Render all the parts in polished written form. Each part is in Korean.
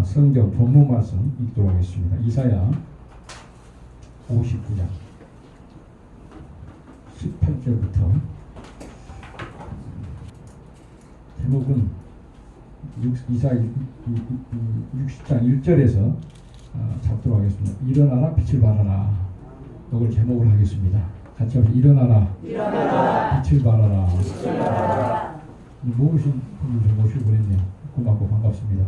성경 본문 말씀 읽도록 하겠습니다. 이사야 59장 18절부터 제목은 이사야 60장 1절에서 잡도록 하겠습니다. 일어나라 빛을 발하라. 이걸 제목을 하겠습니다. 같이 합시다. 일어나라, 빛을 발하라. 모르신 분을 좀 모시고 그랬네요. 고맙고 반갑습니다.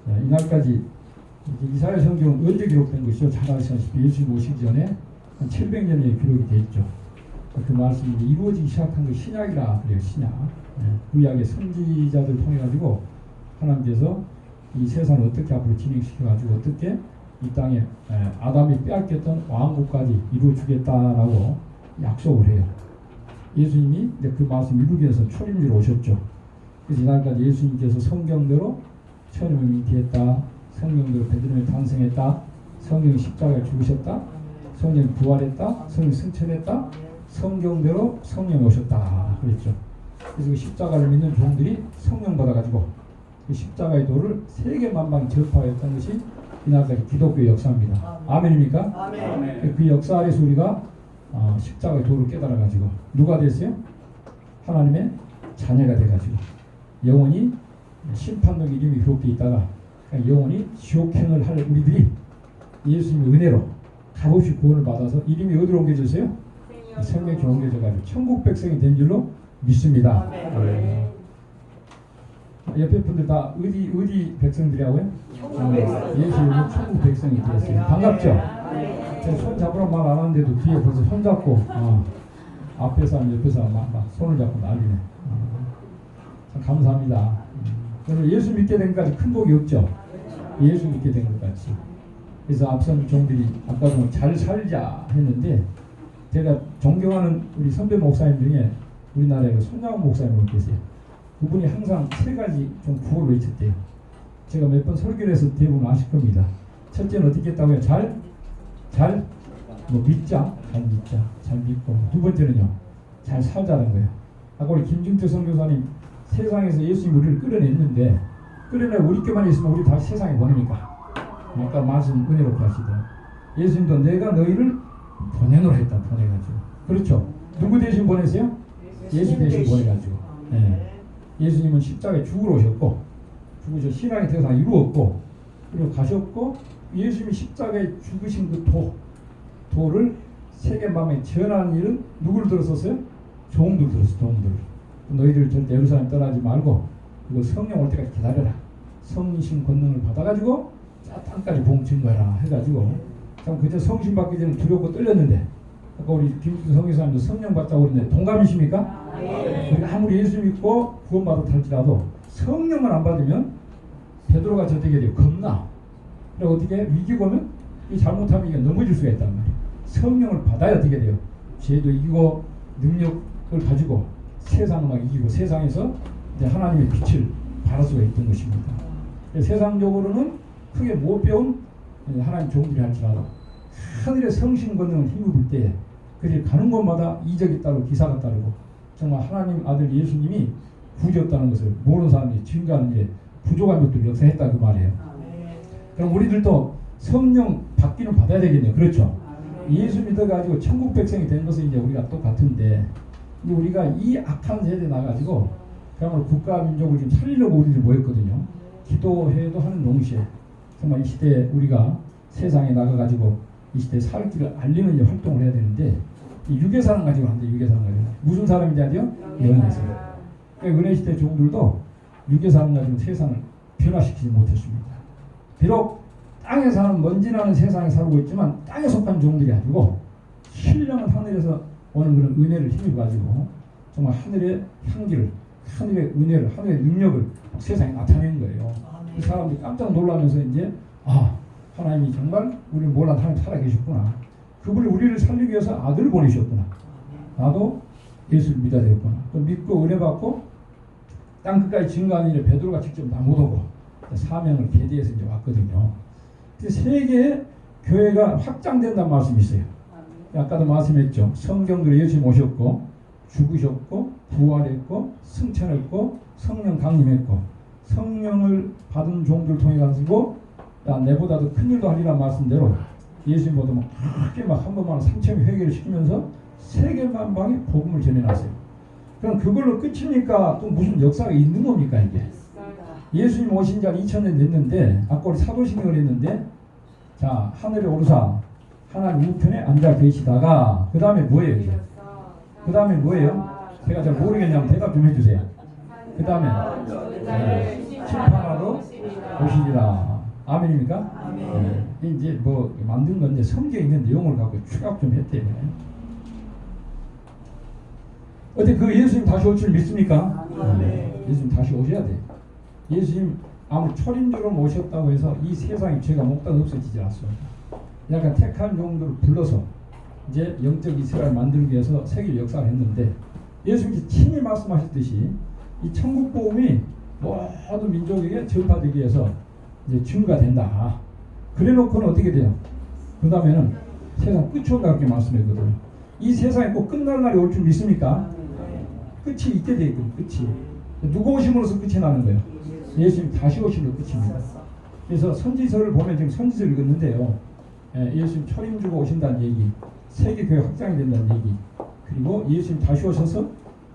자, 이날까지 이사야 성경은 언제 기록된 것이죠? 잘 아시다시피 예수님 오시기 전에 한 700년에 기록이 되어 있죠. 그 말씀이 이루어지기 시작한 게 신약이라 그래요. 신약. 구약의 선지자들 통해 가지고 하나님께서 이 세상을 어떻게 앞으로 진행시켜 가지고 어떻게 이 땅에 아담이 빼앗겼던 왕국까지 이루어주겠다라고 약속을 해요. 예수님이 이제 그 말씀 이루기 위해서 초림지로 오셨죠. 그래서 이날까지 예수님께서 성경대로 천임을 잉태했다, 성경대로 베들레헴에 탄생했다, 성경 십자가에 죽으셨다, 성령 부활했다, 성령 승천했다, 성경대로 성령이 오셨다 그랬죠. 그래서 그 십자가를 믿는 종들이 성령 받아가지고 그 십자가의 도를 세계 만방에 전파했던 것이 이날까지 기독교의 역사입니다. 아멘입니까? 아멘. 그 역사 아래서 우리가 십자가의 도를 깨달아가지고 누가 됐어요? 하나님의 자녀가 돼가지고 영원히 심판록 이름이 기록되어 있다가 영원히 지옥행을 할 우리들이 예수님의 은혜로 값없이 구원을 받아서 이름이 어디로 옮겨졌어요? 생명에 옮겨져가지고 천국 백성이 된 줄로 믿습니다. 네. 옆에 분들 다 어디 백성들이라고요? 예수님은 천국 백성이 되었어요. 반갑죠? 제가 손 잡으라고 말 안 하는데도 뒤에 벌써 손 잡고 앞에 사람 옆에 사람 막 손을 잡고 난리네. 참 감사합니다. 그래서 예수 믿게 된 것까지 큰 복이 없죠? 예수 믿게 된 것까지. 그래서 앞선 종들이 아까도 잘 살자 했는데 제가 존경하는 우리 선배 목사님 중에 우리나라에 손양원 목사님을 계세요. 그분이 항상 세 가지 좀 구호를 외쳤대요. 제가 몇 번 설교를 해서 대부분 아실 겁니다. 첫째는 어떻게 했다고요? 믿자. 잘 믿자. 잘 믿고. 두 번째는요. 잘 살자는 거예요. 아까 우리 김중태 선교사님 세상에서 예수님이 우리를 끌어냈는데 끌어내고 우리께만 있으면 우리 다시 세상에 보냅니까? 아까 말씀 은혜롭게 하시더라고요. 예수님도 내가 너희를 보내노라 했다. 보내가지고. 그렇죠. 누구 대신 보내세요? 예수 대신 보내가지고. 네. 예수님은 십자가에 죽으러 오셨고 죽으셔 신앙이 더 이상 이루었고 그리고 가셨고 예수님이 십자가에 죽으신 그 도를 세계 만방에 전하는 일은 누구를 들었었어요? 종들 들었어. 종들. 너희들 절대 예루살렘 떠나지 말고 그리고 성령 올 때까지 기다려라. 성신 권능을 받아가지고 땅까지 봉친 거라 해가지고 참 그때 성신 받기 전에 두렵고 떨렸는데 아까 우리 김준 성교사님도 성령 받자고 그랬는데 동감이십니까? 우리가 아무리 예수 믿고 구원받았다 할지라도 성령을 안 받으면 베드로가 저되게 돼요. 겁나. 그리고 어떻게 위기가 오면 이 잘못하면 이게 넘어질 수가 있단 말이에요. 성령을 받아야 어떻게 돼요? 죄도 이기고 능력을 가지고 세상을 막 이기고 세상에서 이제 하나님의 빛을 발할 수가 있던 것입니다. 세상적으로는 크게 못 배운 하나님 종들이 할지라도 하늘의 성신 권능을 힘입을 때에 그들이 가는 곳마다 이적이 따르고 기사가 따르고 정말 하나님 아들 예수님이 구주였다는 것을 모르는 사람들이 증거하는 일에 부족한 것들을 역사했다 그 말이에요. 그럼 우리들도 성령 받기는 받아야 되겠네요. 그렇죠? 예수 믿어가지고 천국 백성이 된 것은 이제 우리가 똑같은데 이제 우리가 이 악한 세대에 나가지고 그야말로 국가 민족을 좀 살리려고 우리들 모였거든요. 기도회도 하는 동시에 정말 이 시대에 우리가 세상에 나가가지고 이 시대에 살 길을 알리는 이제 활동을 해야 되는데 이 유괴사람 가지고 안 돼. 유괴사람 가지고 무슨 사람인지 아세요? 영예사람. 그러니까 은혜 시대 종들도 유괴사람 가지고 세상을 변화시키지 못했습니다. 비록 땅에 사는 먼지나는 세상에 살고 있지만 땅에 속한 종들이 아니고 신령한 하늘에서 오는 그런 은혜를 힘입어가지고 정말 하늘의 향기를, 하늘의 은혜를, 하늘의 능력을 세상에 나타낸 거예요. 그 사람들이 깜짝 놀라면서 이제 하나님이 정말 우리를 몰랐던 하나님 살아계셨구나. 그분이 우리를 살리기 위해서 아들을 보내셨구나. 나도 예수를 믿어야 되겠구나. 또 믿고 은혜받고 땅 끝까지 증거하는 일에 베드로가 직접 다 못오고 사명을 계대해서 이제 왔거든요. 세계의 교회가 확장된다는 말씀이 있어요. 아까도 말씀했죠. 성경대로 예수님 오셨고 죽으셨고 부활했고 승천했고 성령 강림했고 성령을 받은 종들 통해 가지고 야, 내보다도 큰 일도 하리라 말씀대로 예수님보다 막 크게 막 한 번만 3,000명 회개를 시키면서 세계만방에 복음을 전해놨어요. 그럼 그걸로 끝입니까? 또 무슨 역사가 있는 겁니까 이게? 예수님 오신 지 한 2000년 됐는데 아까 우리 사도신경을 했는데 자 하늘에 오르사 하나님 우편에 앉아 계시다가 그 다음에 뭐예요 이제? 그 다음에 뭐예요? 제가 잘 모르겠냐면 대답 좀 해주세요. 그 다음에 심판하러 오시리라. 아멘입니까? 네. 이제 뭐 만든 건데 성경에 있는 내용을 갖고 추각 좀 했대요. 어때 그 예수님 다시 올 줄 믿습니까? 예수님 다시 오셔야 돼요. 예수님 아무리 초림적으로 오셨다고 해서 이 세상에 죄가 몽땅 없어지지 않습니다. 약간 택한 종들을 불러서 이제 영적 이스라엘 만들기 위해서 세계 역사를 했는데 예수님께서 친히 말씀하셨듯이 이 천국 복음이 모든 민족에게 전파되기 위해서 이제 증가된다. 그래놓고는 어떻게 돼요? 그 다음에는 세상 끝이 온다 그렇게 말씀했거든요. 이 세상에 꼭 끝날 날이 올 줄 믿습니까? 끝이 있게 돼 있거든요. 끝이. 누구 오심으로써 끝이 나는 거예요? 예수님 다시 오심으로 끝입니다. 그래서 선지서를 보면 지금 선지서를 읽었는데요. 예수님 초림 주고 오신다는 얘기, 세계교회 확장이 된다는 얘기, 그리고 예수님 다시 오셔서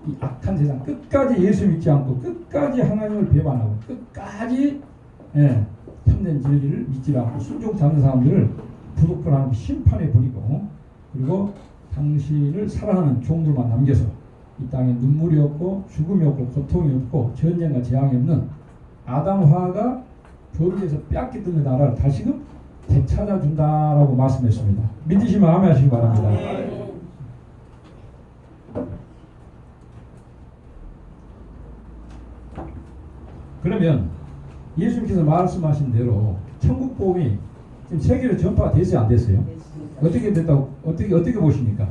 이 악한 세상 끝까지 예수 믿지 않고 끝까지 하나님을 배반하고 끝까지 참된 진리를 믿지 않고 순종치 않는 사람들을 부도kkal 하나님 심판해 버리고 그리고 당신을 사랑하는 종들만 남겨서 이 땅에 눈물이 없고 죽음이 없고 고통이 없고 전쟁과 재앙이 없는 아담화가 범죄에서 빼앗겼던 그 나라를 다시금 되찾아준다라고 말씀했습니다. 믿으시면 아멘 하시기 바랍니다. 그러면 예수님께서 말씀하신 대로 천국 복음이 지금 세계로 전파가 됐어요, 안 됐어요? 어떻게 됐다고 어떻게 보십니까?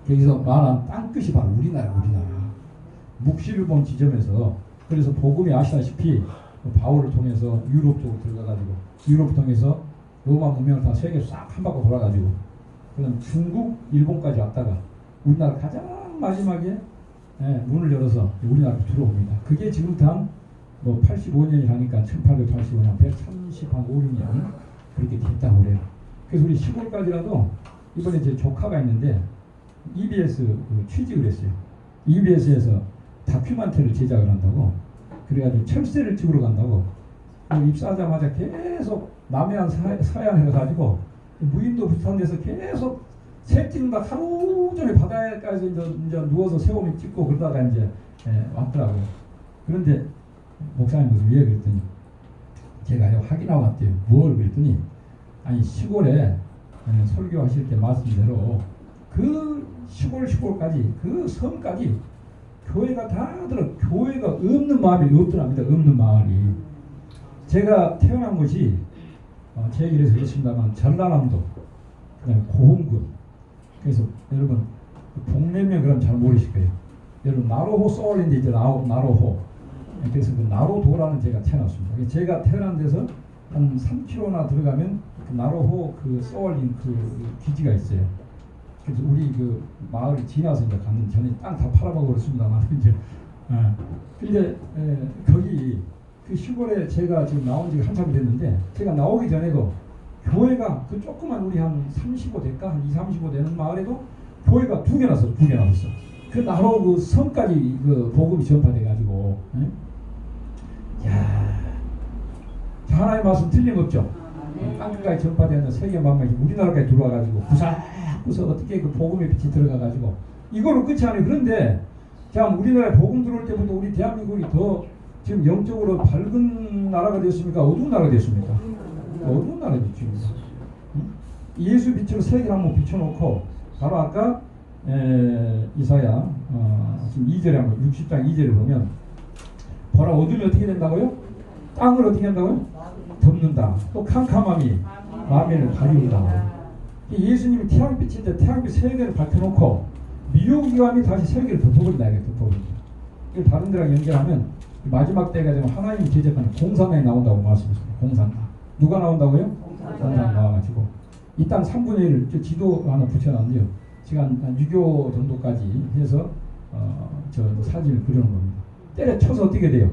여기서 말한 땅끝이 바로 우리나라. 묵시를 본 지점에서 그래서 복음이 아시다시피 바울을 통해서 유럽 쪽으로 들어가가지고 유럽 통해서 로마 문명을 다 세계 싹 한 바퀴 돌아가지고 그다음 중국, 일본까지 왔다가 우리나라 가장 마지막에 문을 열어서 우리나라로 들어옵니다. 그게 지금 단 뭐 85년이 하니까 1885년, 135년 그렇게 됐다고 그래요. 그래서 우리 시골까지라도 이번에 제 조카가 있는데 EBS 취직을 했어요. EBS에서 다큐멘터리를 제작을 한다고 그래가지고 철새를 찍으러 간다고 입사하자마자 계속 남해안 서해안 해가지고 무인도 비슷한 데서 계속 새 찍는다 하루 종일 바닷가에서 이제 누워서 새우미 찍고 그러다가 이제 왔더라고요. 그런데 목사님 무슨 왜 그랬더니 제가 확인하고 왔대요. 뭘 그랬더니 아니 시골에 설교하실 때 말씀대로 그 시골까지 그 섬까지 교회가 다 들어 교회가 없는 마을이 없더랍니다. 없는 마을이. 제가 태어난 곳이 제 얘기를 해서 그렇습니다만 전라남도 그다음에 고흥군. 그래서 여러분 동네명 그럼 잘 모르실 거예요. 여러분 나로호 쏘올린데 이제 나로호. 그래서 그 나로도라는 제가 태어났습니다. 제가 태어난 데서 한 3km나 들어가면 그 나로호 그 쏘올린 그 기지가 있어요. 그래서 우리 그 마을을 지나서 이제 갔는데 저는 땅 다 팔아먹어 그렇습니다만 이제 근데 거기 그 시골에 제가 지금 나온 지가 한참 됐는데 제가 나오기 전에도 교회가 그 조그만 우리 한 35대가 한 2~35 되는 마을에도 교회가 2개 났어. 그 나로 그 섬까지 그 복음이 전파돼 가지고 야 하나의 말씀 틀림없죠. 땅끝까지 전파되는 세계 만방이 우리나라까지 들어와가지고 구석구석 어떻게 그 복음의 빛이 들어가가지고 이거로 끝이 아니에요. 그런데 참 우리나라에 복음 들어올 때부터 우리 대한민국이 더 지금 영적으로 밝은 나라가 됐습니까? 어두운 나라가 됐습니까? 어두운 나라가 됐죠. 예수 빛으로 세계를 한번 비춰놓고 바로 아까 이사야 지금 2절에 한번 60장 2절을 보면 보라 어둠이 어떻게 된다고요? 땅을 어떻게 한다고요? 덮는다. 또 캄캄함이 마음을 가리운다. 예수님이 태양빛인데 태양빛 세계를 밝혀놓고 미혹이감이 다시 세계를 덮어버린다. 이걸 다른 데랑 연결하면 마지막 때가 되면 하나님이 제작하는 공산당이 나온다고 말씀했습니다. 공산당. 누가 나온다고요? 공산당 나와가지고 이 땅 3분의 1을 지도 하나 붙여놨는데요. 시간 한 6.25 정도까지 해서 저 사진을 그려놓은 겁니다. 때려쳐서 어떻게 돼요?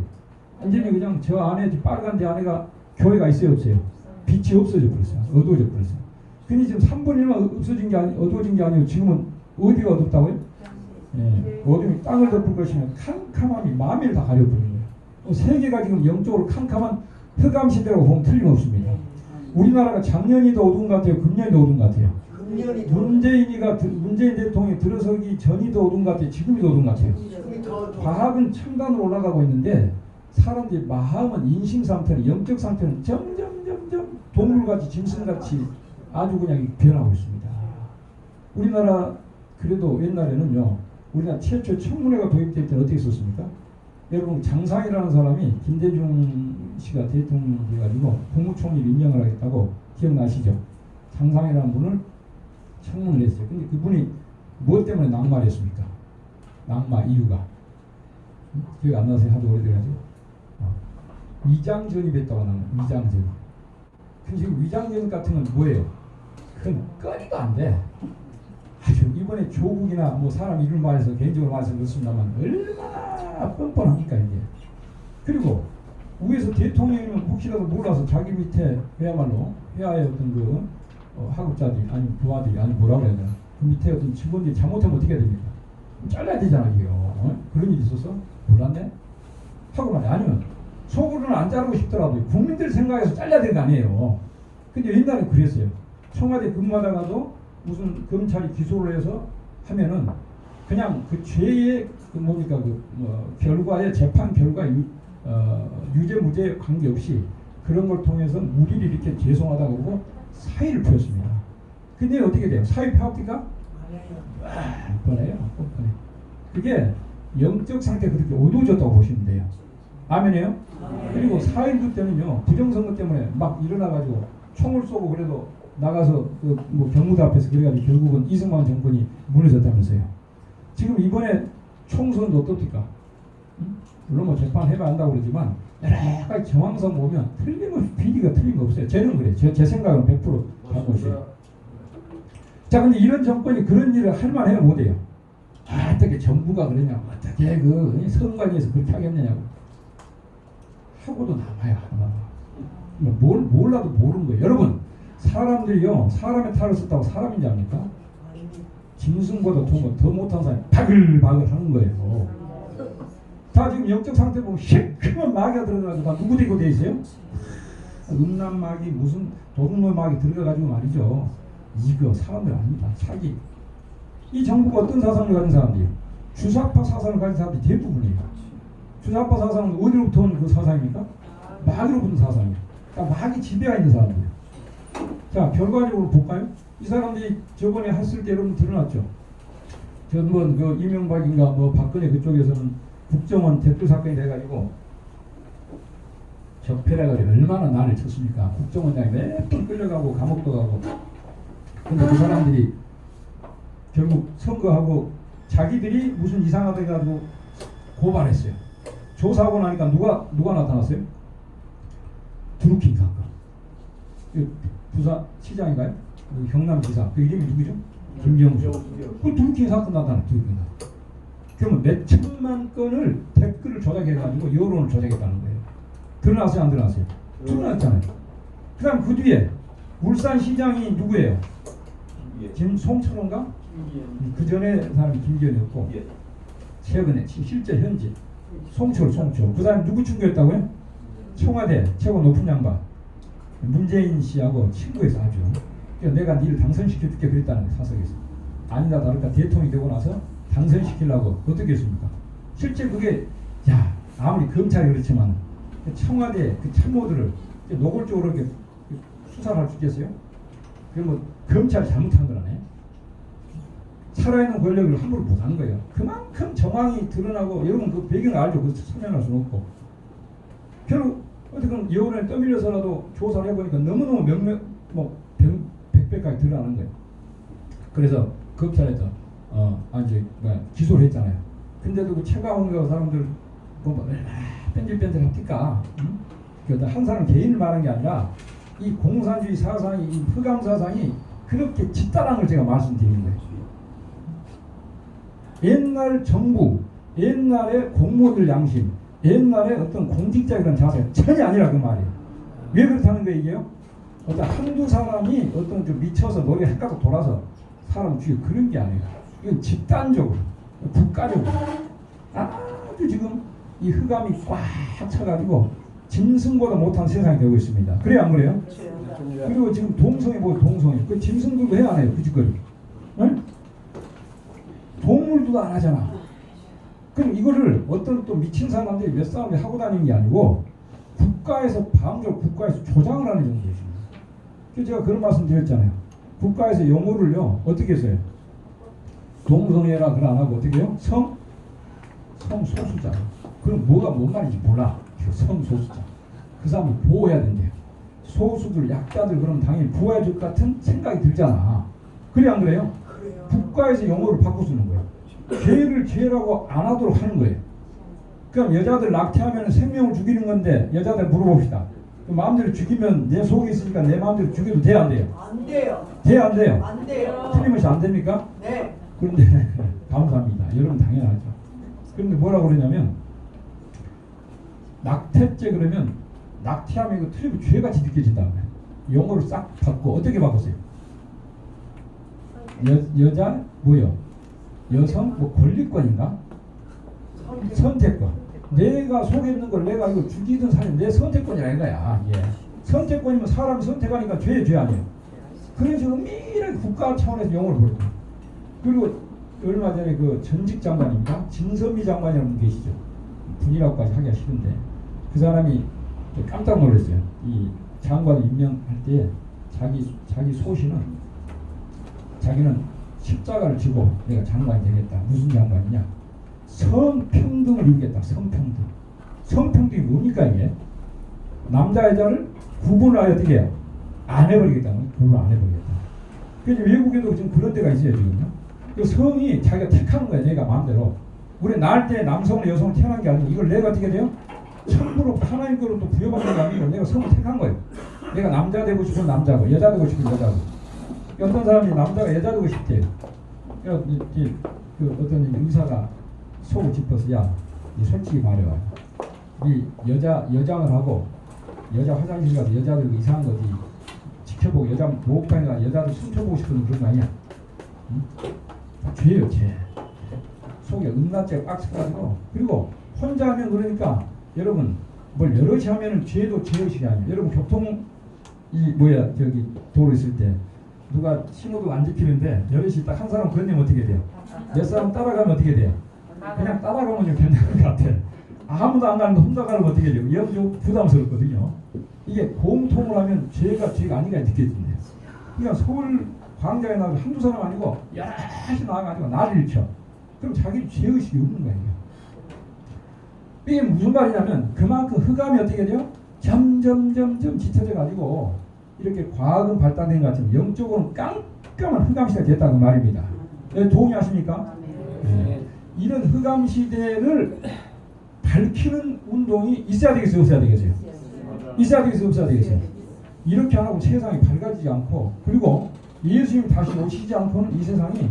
완전히 그냥 저 안에 빨간 데 안에가 교회가 있어요 없어요? 빛이 없어져 버렸어요. 어두워져 버렸어요. 근데 지금 3분의 1만 없어진 게 어두워진 게 아니고 지금은 어디가 어둡다고요? 예, 어둠이 땅을 덮을 것이면 캄캄함이 마음을 다 가려버리는 거예요. 세계가 지금 영적으로 캄캄한 흑암 시대라고 보면 틀림없습니다. 우리나라가 작년이 더 어두운 것 같아요? 금년이 더 어두운 것 같아요? 문재인 대통령이 들어서기 전이 더 어두운 것 같아요? 지금이 더 어두운 것 같아요? 과학은 첨단으로 올라가고 있는데 사람들이 마음은 인심 상태는 영적 상태는 점점 동물같이 짐승같이 아주 그냥 변하고 있습니다. 우리나라 그래도 옛날에는요 우리나라 최초 청문회가 도입될 때는 어떻게 썼습니까? 여러분 장상이라는 사람이 김대중 씨가 대통령 돼가지고 국무총리를 임명을 하겠다고 기억나시죠? 장상이라는 분을 청문을 했어요. 근데 그분이 무엇 때문에 낙마를 했습니까? 낙마 이유가 기억 안 나세요? 하도 오래돼가지고 위장전입 했다고 나는 위장전입. 근데 지금 위장전입 같은 건 뭐예요? 그건 꺼리도 안 돼. 아주 이번에 조국이나 뭐 사람 이름 말해서 개인적으로 말해서 그렇습니다만 얼마나 뻔뻔합니까 이게. 그리고 위에서 대통령이면 혹시라도 몰라서 자기 밑에 그야말로 회화의 어떤 그 하급자들이 아니 부하들이 아니 뭐라고 해야 되나 그 밑에 어떤 직원들이 잘못하면 어떻게 해야 됩니까? 잘라야 되잖아 이게요. 그런 일이 있었어? 몰랐네? 하고 말이야. 아니면 속으로는 안 자르고 싶더라도 국민들 생각해서 잘라야 되는 거 아니에요. 근데 옛날에 그랬어요. 청와대 근무하다가도 무슨 검찰이 기소를 해서 하면은 그냥 그 죄의 그 뭡니까 결과의 재판 결과 유죄 무죄 관계없이 그런 걸 통해서 무리를 이렇게 죄송하다고 그러고 사의를 표했습니다. 근데 어떻게 돼요? 사의 표합니까? 뻔해요. 뻔해. 그게 영적 상태가 그렇게 어두워졌다고 보시면 돼요. 아멘이에요? 그리고 4.19 때는요 부정선거 때문에 막 일어나가지고 총을 쏘고 그래도 나가서 뭐 경무대 앞에서 그래가지고 결국은 이승만 정권이 무너졌다면서요. 지금 이번에 총선도 어떻습니까? 물론 뭐 재판해봐야 한다고 그러지만 여러 가지 정황상 보면 틀림없이 비리가 틀림없어요. 저는 그래요. 제 생각은 100% 잘못이에요. 자, 근데 이런 정권이 그런 일을 할 만해요 못해요? 어떻게 정부가 그러냐고 어떻게 그 선관위에서 그렇게 하겠느냐고 하고도 남아요. 몰라도 모르는 거예요. 여러분 사람들이요 사람의 탈을 썼다고 사람인지 압니까? 짐승보다 더 못한 사람이 바글바글 하는 거예요. 다 지금 영적 상태 보면 시커먼 마귀가 들어가가지고 다 누구 되고 돼 있어요? 음란마귀 무슨 도둑놈마귀 들어가가지고 말이죠. 이거 사람들 아닙니다. 사기. 이 정부가 어떤 사상을 가진 사람들이에요? 주사파 사상을 가진 사람들이 대부분이에요. 주사파 사상은 어디로부터 온 그 사상입니까? 마귀로부터 온 사상이에요. 그러니까 마귀 지배가 있는 사람들이에요. 자, 결과적으로 볼까요? 이 사람들이 저번에 했을 때 여러분 드러났죠. 전번 그 이명박인가 뭐 박근혜 그쪽에서는 국정원 댓글 사건이 돼가지고 적폐라가지고 얼마나 난을 쳤습니까? 국정원장이 몇 번 끌려가고 감옥도 가고. 근데 그 사람들이 결국 선거하고 자기들이 무슨 이상하다 해가지고 고발했어요. 조사하고 나니까 누가 나타났어요? 드루킹 사건. 부산 시장인가요? 경남지사. 그 이름이 누구죠? 김경수. 그 드루킹 사건 나타나. 드루킹 사건. 그러면 몇 천만 건을 댓글을 조작해가지고 여론을 조작했다는 거예요. 드러났어요? 안 드러났어요? 드러났잖아요. 그 다음 그 뒤에 울산시장이 누구예요? 송철호인가? 그 전에 사람이 김기현이었고 최근에 실제 현재 송철. 그 사람이 누구 친구였다고요? 청와대 최고 높은 양반 문재인 씨하고 친구에서 아주 그러니까 내가 니를 당선시켜줄게 그랬다는 거예요. 사석에서. 아니다 다를까 대통령이 되고 나서 당선시키려고 어떻게 했습니까? 실제 그게 아무리 검찰이 그렇지만 청와대 그 참모들을 노골적으로 이렇게 수사를 할 수 있겠어요? 그러면 검찰이 잘못한 거라네. 살아있는 권력을 함부로 못하는 거예요. 그만큼 정황이 드러나고 여러분 그 배경을 알죠. 그 설명할 수는 없고 결국 어떻게든 여론에 떠밀려서라도 조사를 해보니까 너무너무 백배까지 드러나는 거예요. 그래서 검찰에서 기소를 했잖아요. 근데도 그 최강훈 사람들 보면 얼마나 뺀질뺀질합니까? 응? 한 사람 개인을 말한 게 아니라 이 공산주의 사상이 이 흑암 사상이 그렇게 짙다라는 걸 제가 말씀드리는 거예요. 옛날 정부, 옛날의 공무원들 양심, 옛날에 어떤 공직자 이런 자세가 전혀 아니라 그 말이에요. 왜 그렇다는 거예요 이게요? 어떤 한두 사람이 어떤 좀 미쳐서 머리가 헷갈려 돌아서 사람 죽여 그런 게 아니에요. 이건 집단적으로 국가적으로 아주 지금 이 흑암이 꽉 차가지고 짐승보다 못한 세상이 되고 있습니다. 그래요 안 그래요? 그리고 지금 동성애 뭐 동성애 그 짐승들도 해야 안 해요 그 짓거리. 응? 동물도 안 하잖아. 그럼 이거를 어떤 또 미친 사람들이 몇 사람이 하고 다니는 게 아니고 국가에서 방조 국가에서 조장을 하는 정도죠. 그래서 제가 그런 말씀 드렸잖아요. 국가에서 용어를요 어떻게 써요? 동성애라 그걸 안 하고 어떻게 해요? 성소수자. 그럼 뭐가 뭔 말인지 몰라. 성소수자. 그 사람을 보호해야 된대요. 소수들 약자들 그럼 당연히 보호해야 될 것 같은 생각이 들잖아. 그래 안 그래요? 국가에서 용어를 바꿔 쓰는 거예요. 죄를 죄라고 안 하도록 하는 거예요. 그럼 여자들 낙태하면 생명을 죽이는 건데 여자들 물어봅시다. 마음대로 죽이면 내 속에 있으니까 내 마음대로 죽여도 돼요 안 돼요? 안 돼요. 돼요 안 돼요? 안 돼요. 틀림없이 안 됩니까? 네. 그런데 감사합니다. 여러분 당연하죠. 그런데 뭐라고 그러냐면 낙태죄 그러면 낙태하면 이거 틀리면 죄같이 느껴진다며. 용어를 싹 바꿔 어떻게 바꿨어요? 여자 뭐요? 여성 뭐 권리권인가? 선택권. 내가 속에 있는 걸 내가 이거 죽이든 살리든 내 선택권이라 이거야. 예. 선택권이면 사람이 선택하니까 죄 아니에요. 그래서 은밀하게 국가 차원에서 용어를 부르고. 그리고 얼마 전에 그 전직 장관입니까? 진선미 장관이라는 분 계시죠. 분이라고까지 하기가 싫은데 그 사람이 깜짝 놀랐어요. 이 장관 임명할 때 자기 소신은 자기는 십자가를 지고 내가 장관이 되겠다. 무슨 장관이냐? 성평등을 이루겠다. 성평등. 성평등이 뭡니까 이게? 남자 여자를 구분을 아예 어떻게 해요? 안 해버리겠다. 구분을 안 해버리겠다. 그래서 외국에도 지금 그런 데가 있어요 지금요. 그 성이 자기가 택하는 거야. 내가 마음대로. 우리 낳을 때 남성을 여성을 태어난 게 아니고 이걸 내가 어떻게 돼요? 천부로 하나님 거로 또 부여받는 게 아니고 내가 성을 택한 거예요. 내가 남자 되고 싶으면 남자고 여자 되고 싶으면 여자고. 어떤 사람이 남자가 여자 되고 싶대요. 그래서 그 어떤 의사가 속을 짚어서 야, 니 솔직히 말해봐. 이 여장을 하고 여자 화장실 가서 여자들 이상한 거지 지켜보고 여자 목욕탕에 가서 여자들 춤춰보고 싶은 그런 거 아니야? 응? 죄예요 죄. 속에 음란죄가 꽉 차가지고 그리고 혼자 하면 그러니까 여러분 뭘 여럿이 하면은 죄도 죄의식이 아니에요. 여러분 교통 저기 도로 있을 때 누가 신호도 안 지키는데 여럿이 딱 한 사람 건너면 어떻게 돼요? 몇 사람 따라가면 어떻게 돼요? 그냥 따라가면 좀 괜찮을 것 같아. 아무도 안 가는데 혼자 가면 어떻게 돼요? 이건 좀 부담스럽거든요. 이게 공통을 하면 죄가 아니가 느껴진대요. 그러니까 서울 광장에 나가서 한두 사람 아니고 여럿이 나가가지고 나를 일쳐. 그럼 자기 죄의식이 없는 거예요. 이게 무슨 말이냐면 그만큼 흑암이 어떻게 돼요? 점점 짙어져 가지고 이렇게 과학은 발달된 것 같지만 영적으로는 깜깜한 흑암 시대가 됐다는 말입니다. 동의하십니까? 네. 이런 흑암 시대를 밝히는 운동이 있어야 되겠어요? 없어야 되겠어요? 있어야 되겠어요? 없어야 되겠어요? 이렇게 안 하고 세상이 밝아지지 않고 그리고 예수님 다시 오시지 않고는 이 세상이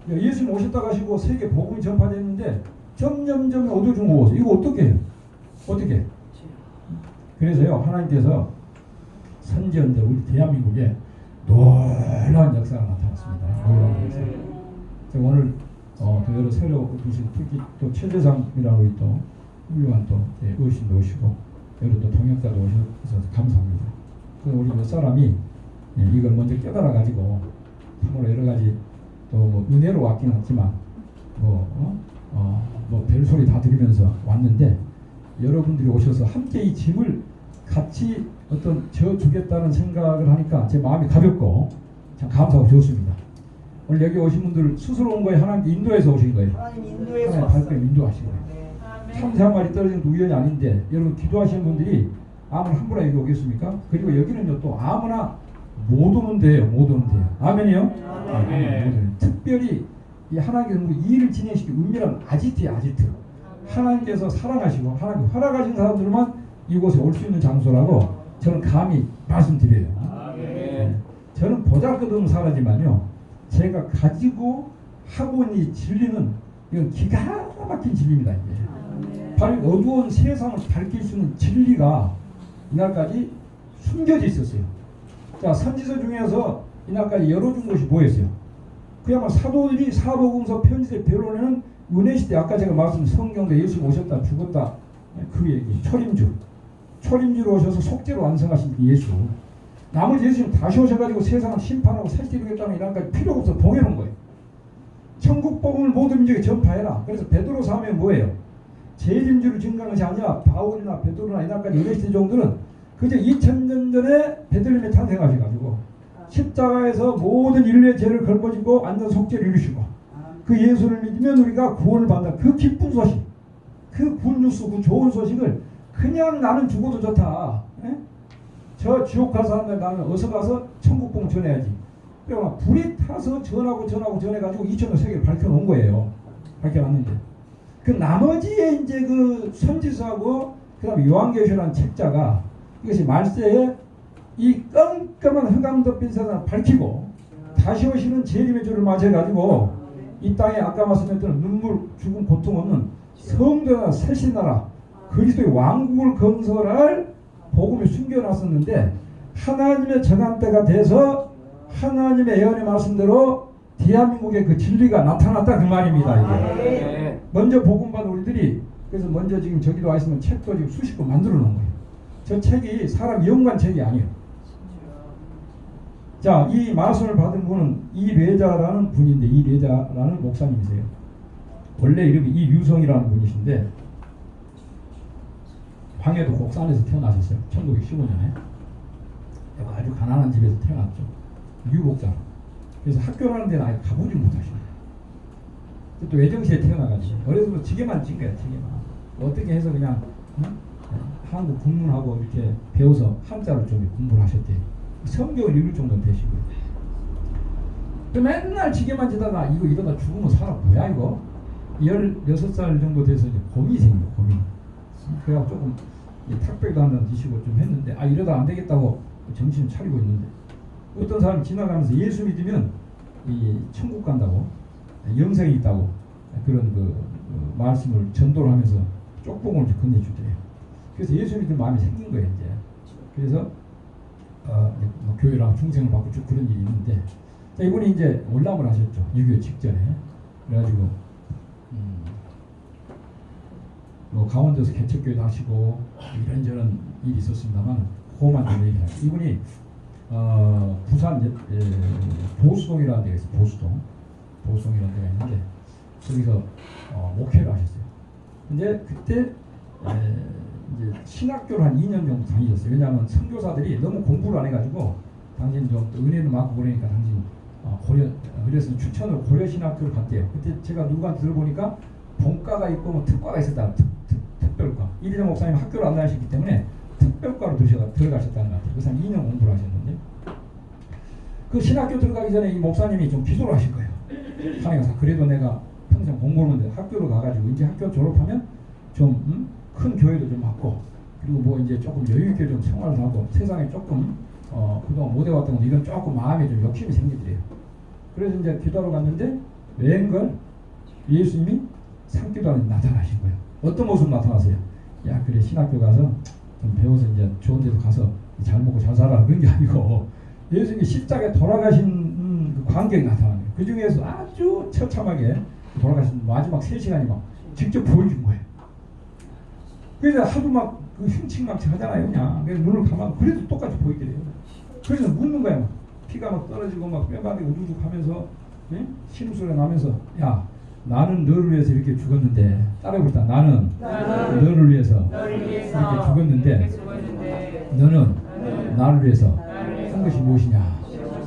예수님 오셨다 가시고 세계 복음이 전파됐는데 점점 어두워지는 거죠. 이거 어떻게 해요? 어떻게? 그래서요 하나님께서 선지연대 우리 대한민국에 놀라운 역사가 나타났습니다. 놀라운 역사. 제가 오늘 또 여러 새로 오신 특히 또 최재상이라고 우리 또 훌륭한 또 어르신도 오시고 여러 또 동역자도 오셔서 감사합니다. 그래서 우리 몇 사람이 이걸 먼저 깨달아 가지고 참으로 여러 가지 또 뭐 은혜로 왔긴 했지만 뭐 별소리 다 들으면서 왔는데 여러분들이 오셔서 함께 이 짐을 같이 어떤 져주겠다는 생각을 하니까 제 마음이 가볍고 참 감사하고 좋습니다. 오늘 여기 오신 분들 스스로 온 거예요? 하나님 인도에서 오신 거예요? 하나님 인도에서 하나님 발걸음 인도하신 거예요. 네. 3-4마리 떨어지는 게 우연이 아닌데 여러분 기도하시는 분들이 아무나 함부로 여기 오겠습니까? 그리고 여기는요 또 아무나 못 오는 데예요. 못 오는 데예요. 아멘이요? 아멘. 특별히 이 하나님께서 이 일을 진행시킨 은밀한 아지트예요. 아지트. 하나님께서 사랑하시고 하나님 허락하신 사람들만 이곳에 올 수 있는 장소라고 저는 감히 말씀드려요. 네. 저는 보잘것없는 사람이지만요 제가 가지고 하고 있는 이 진리는 이건 기가 막힌 진리입니다. 이게 어두운 세상을 밝힐 수 있는 진리가 이날까지 숨겨져 있었어요. 자, 선지서 중에서 이날까지 열어준 것이 뭐였어요? 그야말로 사도들이 사복음서 편지들 배우려는 은혜시대, 아까 제가 말씀드린 성경도 예수 오셨다 죽었다 그 얘기, 초림주로 오셔서 속죄로 완성하신 그 예수, 나머지 예수님 다시 오셔가지고 세상을 심판하고 살찌우겠다는 이날까지 필요가 없어 봉해놓은 거예요. 천국 복음을 모든 민족에 전파해라. 그래서 베드로 사명이 뭐예요? 재림주를 증거하는 것이 아니라 바울이나 베드로나 이날까지 은혜시대 종들은 그저 2000년 전에 베들레헴에 탄생하셔가지고 십자가에서 모든 인류의 죄를 걸머지고 완전 속죄를 이루시고 그 예수를 믿으면 우리가 구원을 받는다. 그 기쁜 소식, 그 굿뉴스, 그 좋은 소식을 그냥 나는 죽어도 좋다. 에? 저 지옥 갈 사람들 나는 어서 가서 천국 복음 전해야지. 그러니까 불이 타서 전해가지고 2000년 세계를 밝혀놓은 거예요. 밝혀놨는데 그 나머지에 이제 그 선지서하고 그 다음에 요한계시라는 책자가 이것이 말세에 이 깜깜한 흑암 덮인 세상을 밝히고 다시 오시는 재림의 주를 맞이해가지고 이 땅에 아까 말씀드렸던 눈물, 죽음, 고통 없는 성도나 새신 나라 그리스도의 왕국을 건설할 복음이 숨겨놨었는데 하나님의 정한 때가 돼서 하나님의 예언의 말씀대로 대한민국의 그 진리가 나타났다 그 말입니다. 이게. 먼저 복음 받은 우리들이 그래서 먼저 지금 저기도 와 있으면 책도 지금 수십 권 만들어 놓은 거예요. 저 책이 사람 연구한 책이 아니에요. 자, 이 말씀을 받은 분은 이례자라는 분인데 이례자라는 목사님이세요. 원래 이름이 이유성이라는 분이신데 황해도 곡산에서 태어나셨어요. 1915년에. 아주 가난한 집에서 태어났죠. 유복자. 그래서 학교 가는 데는 아예 가보지 못하시네요. 또 외정시에 태어나가지고 어려서부터 지게만 찐 거야. 지게만. 어떻게 해서 그냥 한국 국문하고 이렇게 배워서 한자를 좀 공부를 하셨대요. 성경을 읽을 정도는 되시고요. 또 맨날 지게만 지다가 이거 이러다 죽으면 사람 뭐야 이거? 16살 정도 돼서 이제 고민이 생겨요. 고민. 그래서 조금 탁백도 한잔 드시고 좀 했는데 이러다 안 되겠다고 정신을 차리고 있는데 어떤 사람이 지나가면서 예수 믿으면 이 천국 간다고 영생이 있다고 그런 그 말씀을 전도를 하면서 쪽봉을 건네주더래요. 그래서 예수 믿는 마음이 생긴 거예요 이제. 그래서 뭐 교회랑 충생을 받고 쭉 그런 일이 있는데 자, 이분이 이제 월남을 하셨죠. 6.25 직전에. 그래가지고 뭐 강원도에서 개척교회도 하시고 이런저런 일이 있었습니다만 그것만 좀 얘기해요. 이분이 부산 보수동이라는 데가 있어요. 보수동이라는 데가 있는데 거기서 목회를 하셨어요. 근데 그때 이제 신학교를 한 2년 정도 다니셨어요. 왜냐하면 선교사들이 너무 공부를 안 해가지고 당신 좀 은혜도 많고 그러니까 당신 그래서 추천으로 고려신학교를 갔대요. 그때 제가 누구한테 들어보니까 본과가 있고 뭐 특과가 있었다. 특별과. 이리정 목사님 학교를 안 다니셨기 때문에 특별과로 들어가셨다는 것 같아요. 그 사람 2년 공부를 하셨는데 그 신학교 들어가기 전에 이 목사님이 좀 기도를 하실 거예요. 하나님 가서 그래도 내가 평생 공부하는데 학교로 가가지고 이제 학교 졸업하면 좀 큰 교회도 좀 맡고 그리고 뭐 이제 조금 여유있게 좀 생활을 하고 세상에 조금 그동안 못 해왔던 건 이건 조금 마음에 좀 욕심이 생기더래요. 그래서 이제 기도하러 갔는데 웬걸 예수님이 산기도 안에 나타나신 거예요. 어떤 모습 나타나세요? 야 그래 신학교 가서 좀 배워서 이제 좋은 데도 가서 잘 먹고 잘 살아 그런 게 아니고 예수님이 십자가에 돌아가신 그 광경이 나타나요. 그 중에서 아주 처참하게 돌아가신 마지막 3시간이 막 직접 보여준 거예요. 그래서 하도 막 그 흉측망측 하잖아요. 그냥 그래서 눈을 감아도 그래도 똑같이 보이더래요. 그래서 묻는 거야. 막. 피가 막 떨어지고 막 뼈마디 우두둑 하면서 신음소리가 나면서 야 나는 너를 위해서 이렇게 죽었는데 따라해볼다. 나는 너를 위해서 이렇게 죽었는데 너는 나를 위해서 한 것이 무엇이냐.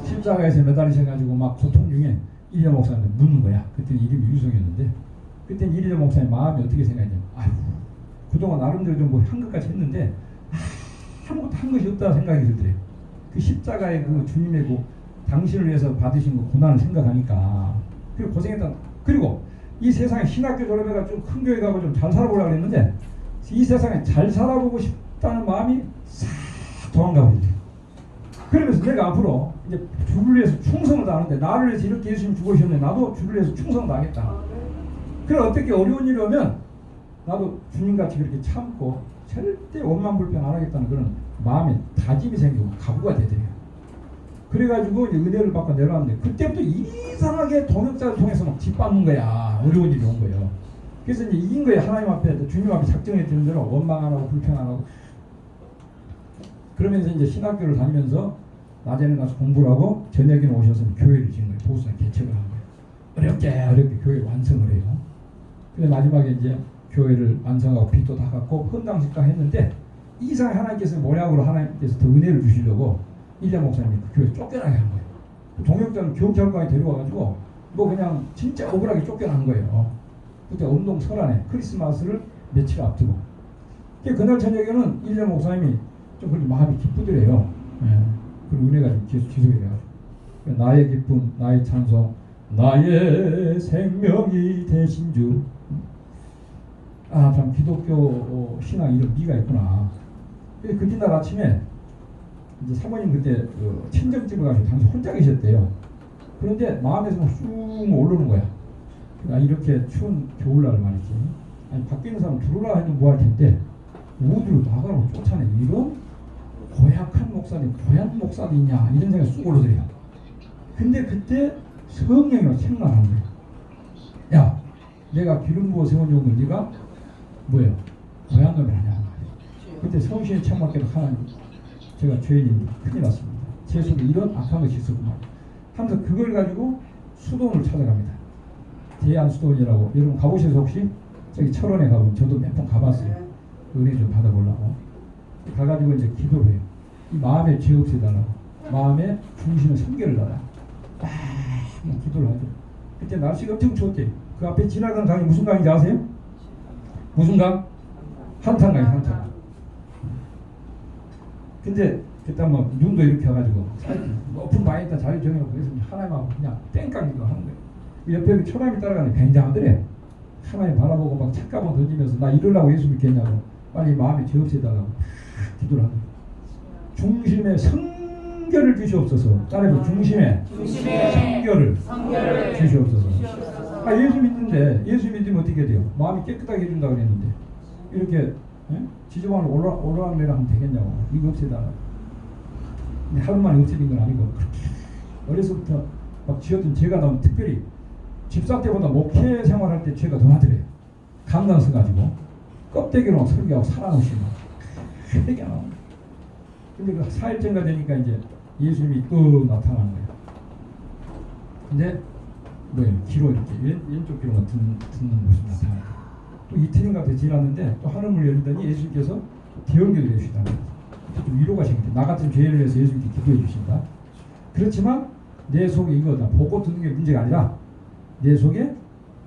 십자가에서 매달리셔가지고 막 고통 중에 이리정 목사님 묻는 거야. 그때 이름이 유성이었는데 그때 이리정 목사님 마음이 어떻게 생각했냐면 아이고 그동안 나름대로 좀 뭐 한 것까지 했는데 아무것도 한 것이 없다 생각이 들더래요. 그 십자가의 그 주님의 그 당신을 위해서 받으신 그 고난을 생각하니까 그리고 고생했다. 그리고 이 세상에 신학교 졸업해가 좀 큰 교회 가고 좀 잘 살아보려고 했는데 이 세상에 잘 살아보고 싶다는 마음이 싹 도망가 버리더래요. 그러면서 내가 앞으로 이제 주를 위해서 충성을 다하는데 나를 위해서 이렇게 예수님 죽으셨는데 나도 주를 위해서 충성을 다하겠다. 그래 어떻게 어려운 일이 오면 나도 주님같이 그렇게 참고 절대 원망 불평 안 하겠다는 그런 마음에 다짐이 생기고 각오가 되더래요. 그래가지고 이제 은혜를 받고 내려왔는데 그때부터 이상하게 동역자를 통해서 막 짓밟는 거야. 어려운 일이 온 거예요. 그래서 이제 이긴 거예요. 하나님 앞에, 주님 앞에 작정해 드는 대로 원망 안 하고 불평 안 하고. 그러면서 이제 신학교를 다니면서 낮에는 가서 공부를 하고 저녁에는 오셔서 교회를 지은 거예요. 보수나 개척을 한 거예요. 어렵게 교회 완성을 해요. 근데 마지막에 이제 교회를 완성하고 빚도 다 갚고 헌당식도 했는데 이상하게 하나님께서 모양으로 하나님께서 더 은혜를 주시려고 일대 목사님이 그 교회 쫓겨나게 한 거예요. 동역자는 경찰관에 데려와가지고 뭐 그냥 진짜 억울하게 쫓겨난 거예요. 그때 운동 설안에 크리스마스를 며칠 앞두고. 그날 저녁에는 일대 목사님이 좀 그렇게 마음이 기쁘더래요. 예. 그 은혜가 계속 지속해요. 나의 기쁨, 나의 찬송, 나의 생명이 되신 주. 아, 참 기독교 신앙 이런 미가 있구나. 그 뒤날 아침에 이제 사모님 그때 친정집에 가서 당시 혼자 계셨대요. 그런데 마음에서 막 쑥 올라오는 거야. 아, 이렇게 추운 겨울날 말이지. 아니 밖에 있는 사람 들어오라 해도 뭐 할 텐데 우주로 나가라고 쫓아내. 이런 고약한 목사님, 고얀 목사도 있냐 이런 생각이 쑥 올라오더래요. 근데 그때 성령이 생각나는 거예요. 야, 내가 기름 부어 세운 용도 네가 뭐예요? 고얀 놈이 아니야. 그때 성신이 참맞게도 하나님, 제가 죄인입니다. 큰일 났습니다. 제 속에 이런 악한 것이 있었구만 하면서 그걸 가지고 수도원을 찾아갑니다. 대안수도원이라고. 여러분 가보셔서 혹시 저기 철원에 가보면 저도 몇 번 가봤어요. 은혜 좀 받아보려고. 가가지고 이제 기도를 해요. 이 마음에 죄 없애달라고. 마음에 중심의 성결을 달라. 기도를 하죠. 그때 날씨가 엄청 추웠대요. 그 앞에 지나가는 강이 무슨 강인지 아세요? 무슨 강? 한탄강이에요. 한탄강. 근데 그때 뭐 눈도 이렇게 와가지고 높은 바위에 있다 자리 정해놓고 그래서 하나님하고 그냥 땡깡이고 하는 거예요. 옆에 그 초람이 따라가는 굉장하더래. 하나님 바라보고 막 책가방 던지면서 나 이러려고 예수 믿겠냐고. 빨리 마음에 죄 없애달라고 기도를 하는 거예요. 중심에 성결을 주시옵소서. 따라해서 중심에 성결을 주시옵소서. 아, 예수 믿는데 예수 믿으면 어떻게 돼요? 마음이 깨끗하게 해준다고 그랬는데 이렇게 지저분한 오르락내락 하면 되겠냐고. 이거 없애달라. 근데 하루 만에 없애진 건 아니고 그렇게 어려서부터 막 지었던 죄가 나오면 특별히 집사 때보다 목회 생활할 때 죄가 더 많더래요. 감당 써가지고 껍데기로 막 설교하고 살아놓으시고 되게 나옵니다. 근데 그 4일째가 되니까 이제 예수님이 또 나타나는 거예요. 근데 뭐예요? 귀로 이렇게 왼쪽 귀로만 듣는 모습이 나타나요. 또 이틀인가 더 지났는데 또 하늘문을 열리더니 예수님께서 대언교를 해주시다. 좀 위로가 생깁니다. 나 같은 죄인을 위해서 예수님께 기도해 주신다. 그렇지만 내 속에 이거 다 보고 듣는 게 문제가 아니라 내 속에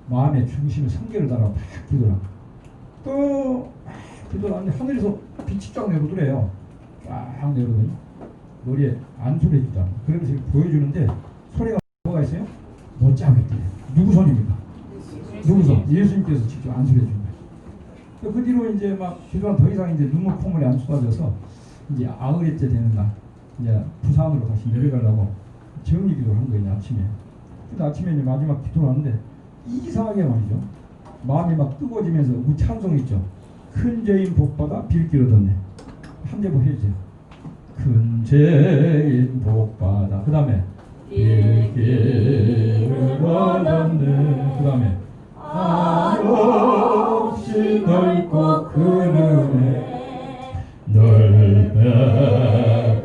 마음의 중심의 성결을 달라고 막 기도를 합니다. 또 기도를 하는데 하늘에서 빛이 쫙 내려오더래요. 쫙 내려오더니 머리에 안수를 해주다. 그러면서 보여주는데 소리가 뭐가 있어요? 못자겠대요. 누구 손입니까? 누구 손? 예수님께서 직접 안수를 해준 거예요. 그 뒤로 이제 막 기도한 더 이상 이제 눈물 콧물이 안 쏟아져서 이제 9일째 되는 날 이제 부산으로 다시 내려가려고 정리 기도를 한 거예요. 아침에. 근데 아침에 이제 마지막 기도를 하는데 이상하게 말이죠. 마음이 막 뜨거워지면서 우리 찬송 있죠. 큰 죄인 복받아 빌기를 얻었네. 한 제목 해주세요. 큰 죄인 복받아. 그 다음에 빌기를 얻었네. 그 다음에 한없이 넓고 큰 은혜 널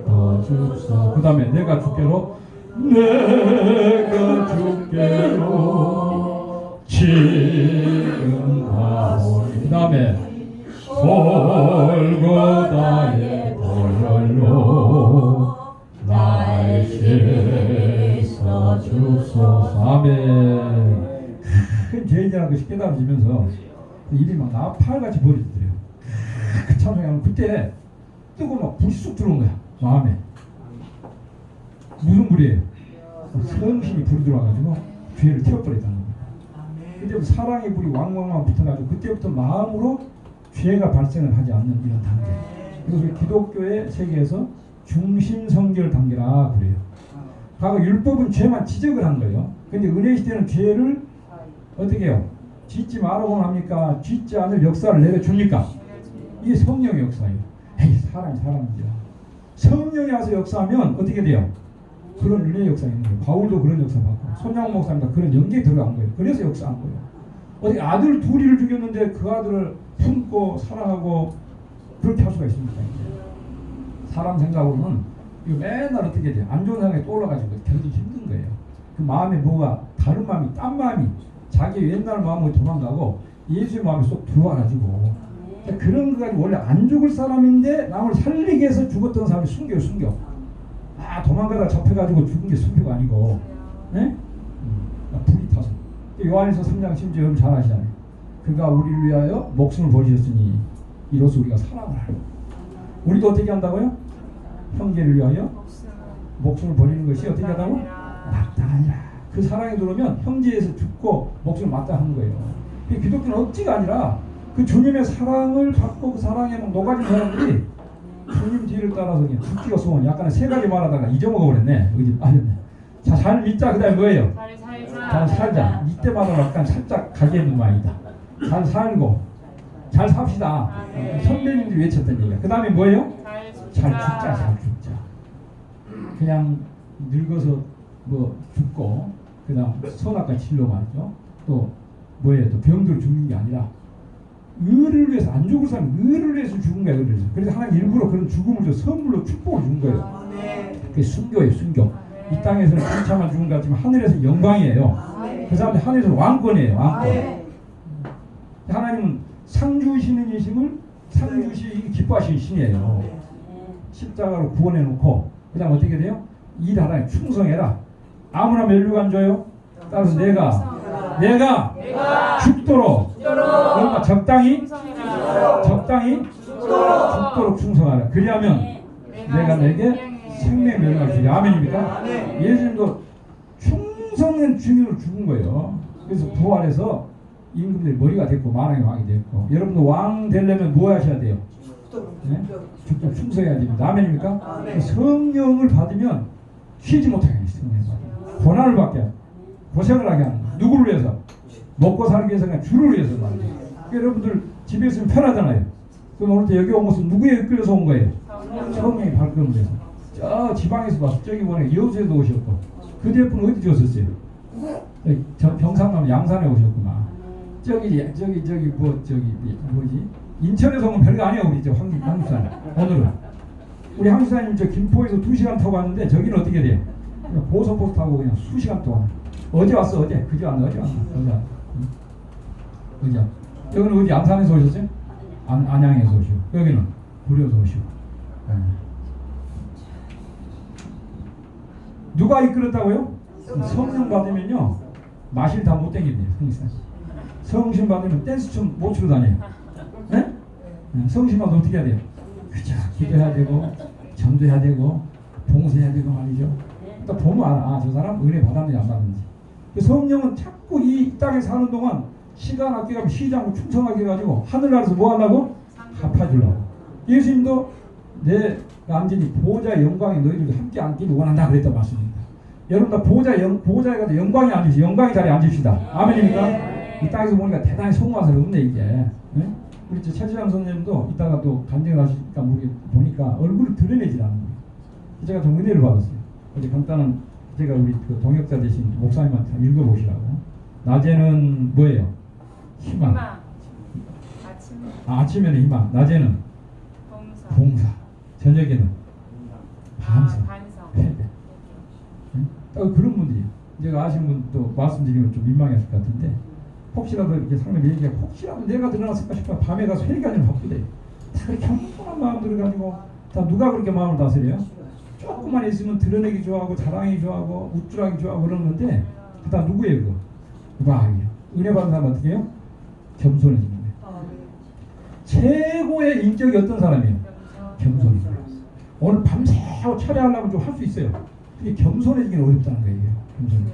베어주소. 그 다음에 내가 주께로 지금 가오니. 그 다음에 골고다의 보혈로 날 씻어 주소서. 아멘. 큰 죄인이라는 것이 깨달아지면서 입이 막 나팔같이 벌어지더래요. 그 찬송하면 그때 뜨거운 막 불이 쑥 들어온 거야. 마음에. 무슨 불이에요? 성신이 불이 들어와가지고 죄를 태워버렸다는 겁니다. 그때부터 사랑의 불이 왕왕왕 붙어가지고 그때부터 마음으로 죄가 발생을 하지 않는 이런 단계. 그래서 기독교의 세계에서 중심 성결 단계라 그래요. 과거 율법은 죄만 지적을 한 거예요. 근데 은혜 시대는 죄를 어떻게 해요? 짓지 말라고 합니까? 짓지 않을 역사를 내려줍니까? 이게 성령의 역사예요. 에이, 사람이죠. 성령이 와서 역사하면 어떻게 돼요? 그런 은혜의 역사가 있는 거예요. 바울도 그런 역사 받고 손양호 목사님도 그런 연계에 들어간 거예요. 그래서 역사한 거예요. 어디 아들 둘이를 죽였는데 그 아들을 품고 사랑하고 그렇게 할 수가 있습니까? 사람 생각으로는 이거 맨날 어떻게 돼요? 안 좋은 생각이 떠올라가지고 견디기 힘든 거예요. 그 마음에 뭐가 다른 마음이 딴 마음이 자기 옛날 마음으로 도망가고 예수의 마음이 쏙 들어와가지고 그런 거 가지고 원래 안 죽을 사람인데 남을 살리기 위해서 죽었던 사람이 숨겨. 아, 도망가다 잡혀가지고 죽은 게 순교가 아니고, 네? 불이 타서. 요한일서 3장 10절 여러분 잘 아시잖아요. 그가 우리를 위하여 목숨을 버리셨으니 이로써 우리가 사랑을 하고. 우리도 어떻게 한다고요? 형제를 위하여 목숨을 버리는 것이 어떻게 하다고? 마땅하니라. 그 사랑이 들어오면 형제에서 죽고 목숨을 마땅한 거예요. 기독교는 억지가 아니라 그 주님의 사랑을 받고 그 사랑에 녹아진 사람들이 주님 뒤를 따라서 그냥 죽기가 소원. 약간 세 가지 말하다가 잊어먹어 버렸네. 여기 빠졌네. 자, 잘 믿자. 그다음에 뭐예요? 잘 살자. 이때마다 약간 살짝 가게 있는 말이다. 잘 살고 잘 삽시다. 선배님들이 외쳤던 얘기야. 그다음에 뭐예요? 잘 죽자. 그냥 늙어서 뭐 죽고 그다음 선악과 진로 말이죠. 또 뭐예요? 또 병들어 죽는 게 아니라 의를 위해서 안 죽을 사람 의를 위해서 죽은 거예요. 그래서 하나님 일부러 그런 죽음을 줘 선물로 축복을 준 거예요. 그게 순교예요. 순교. 이 땅에서는 비참한 죽음 같지만 하늘에서 영광이에요. 그 사람들 하늘에서 왕권이에요. 왕권. 하나님은 상 주시는 이심을 상 주시기 기뻐하시는 신이에요. 십자가로 구원해 놓고 그다음 어떻게 돼요? 일하라. 충성해라. 아무나 멸류관 안 줘요. 따라서 내가 죽도록 얼마 적당히 죽도록 충성하라. 그리하면 내가 내게 생명 멸류관을 주리. 아멘입니까? 예수님도 충성된 주님으로 죽은 거예요. 그래서 부활해서 임금들이 머리가 됐고 만왕의 왕이 됐고 여러분도 왕 되려면 뭐 하셔야 돼요? 네? 죽도록 충성해야 됩니다. 아멘입니까? 성령을 받으면 쉬지 못하게 해요. 고난을 받게 하고 고생을 하게 하는 거예요. 누구를 위해서? 먹고 살기 위해서 그냥 주를 위해서 말이에요. 여러분들 집에 있으면 편하잖아요. 그럼 오늘 때 여기 온 것은 누구에 이끌려서 온 거예요? 성령이 발걸음을 해서. 저 지방에서 와서 저기 보내 여수에도 오셨고 그 뒤에 분은 어디 오셨어요? 경상남 양산에 오셨구만. 저기 뭐지? 인천에서 오면 별거 아니에요. 우리 저 한국산 오늘은 우리 한국사님 저 김포에서 2시간 타고 왔는데 저기는 어떻게 돼요? 그냥 고속버스 타고 그냥 수시간 동안. 어제 왔어. 그제 왔나? 어제 여기는 어디 안산에서 오셨어요? 안양에서 오시고 여기는 구려서 오시고. 누가 이끌었다고요? 성령 받으면요 마실 다 못 땡긴대요. 성신 받으면 댄스춤 못 추러 다녀요. 네? 성신 받으면 어떻게 해야 돼요? 그죠? 기도해야 되고 전도해야 되고 봉사해야 되고 말이죠. 또 보면 알아. 저 사람 은혜 받았는지 안 받았는지. 성령은 자꾸 이 땅에 사는 동안 시간 아껴가면 쉬지 않고 충성하게 해가지고 하늘나라에서 뭐 하려고? 갚아주려고. 예수님도 내가 앉으니 보호자의 영광이 너희들도 함께 앉기를 원한다 그랬단 말씀입니다. 여러분 다 보호자에 가서 영광이 앉으시 영광의 자리에 앉읍시다. 아멘입니까? 이 땅에서 보니까 대단히 성공한 사람이 없네 이게. 네? 우리 최지장 선생님도 이따가 또 간증을 하시니까 보니까 얼굴을 드러내질 않는 거예요. 제가 좀 은혜를 받았어요. 어제 간단한 제가 우리 그 동역자 되신 목사님한테 읽어보시라고. 낮에는 뭐예요? 희망. 아침에는 희망. 낮에는 봉사. 저녁에는 반성. 회개. 그런 분들이 제가 아시는 분 또 말씀드리면 좀 민망했을 것 같은데 혹시라도 이렇게 상담 얘기하고 혹시라도 내가 드러났을까 싶어 밤에 가서 회개하는 바쁘대. 다 그렇게 평범한 마음들을 가지고 다 누가 그렇게 마음을 다스려요? 조금만 있으면 드러내기 좋아하고 자랑하기 좋아하고 우쭐하기 좋아하고 그러는 건데 다 누구예요 그거? 누가 은혜 받은 사람 어떻게 해요? 겸손해지는 거예요. 최고의 인격이 어떤 사람이에요? 겸손해지는 거예요. 오늘 밤새고 철회하려면 좀 할 수 있어요. 그게 겸손해지기는 어렵다는 거예요. 겸손해.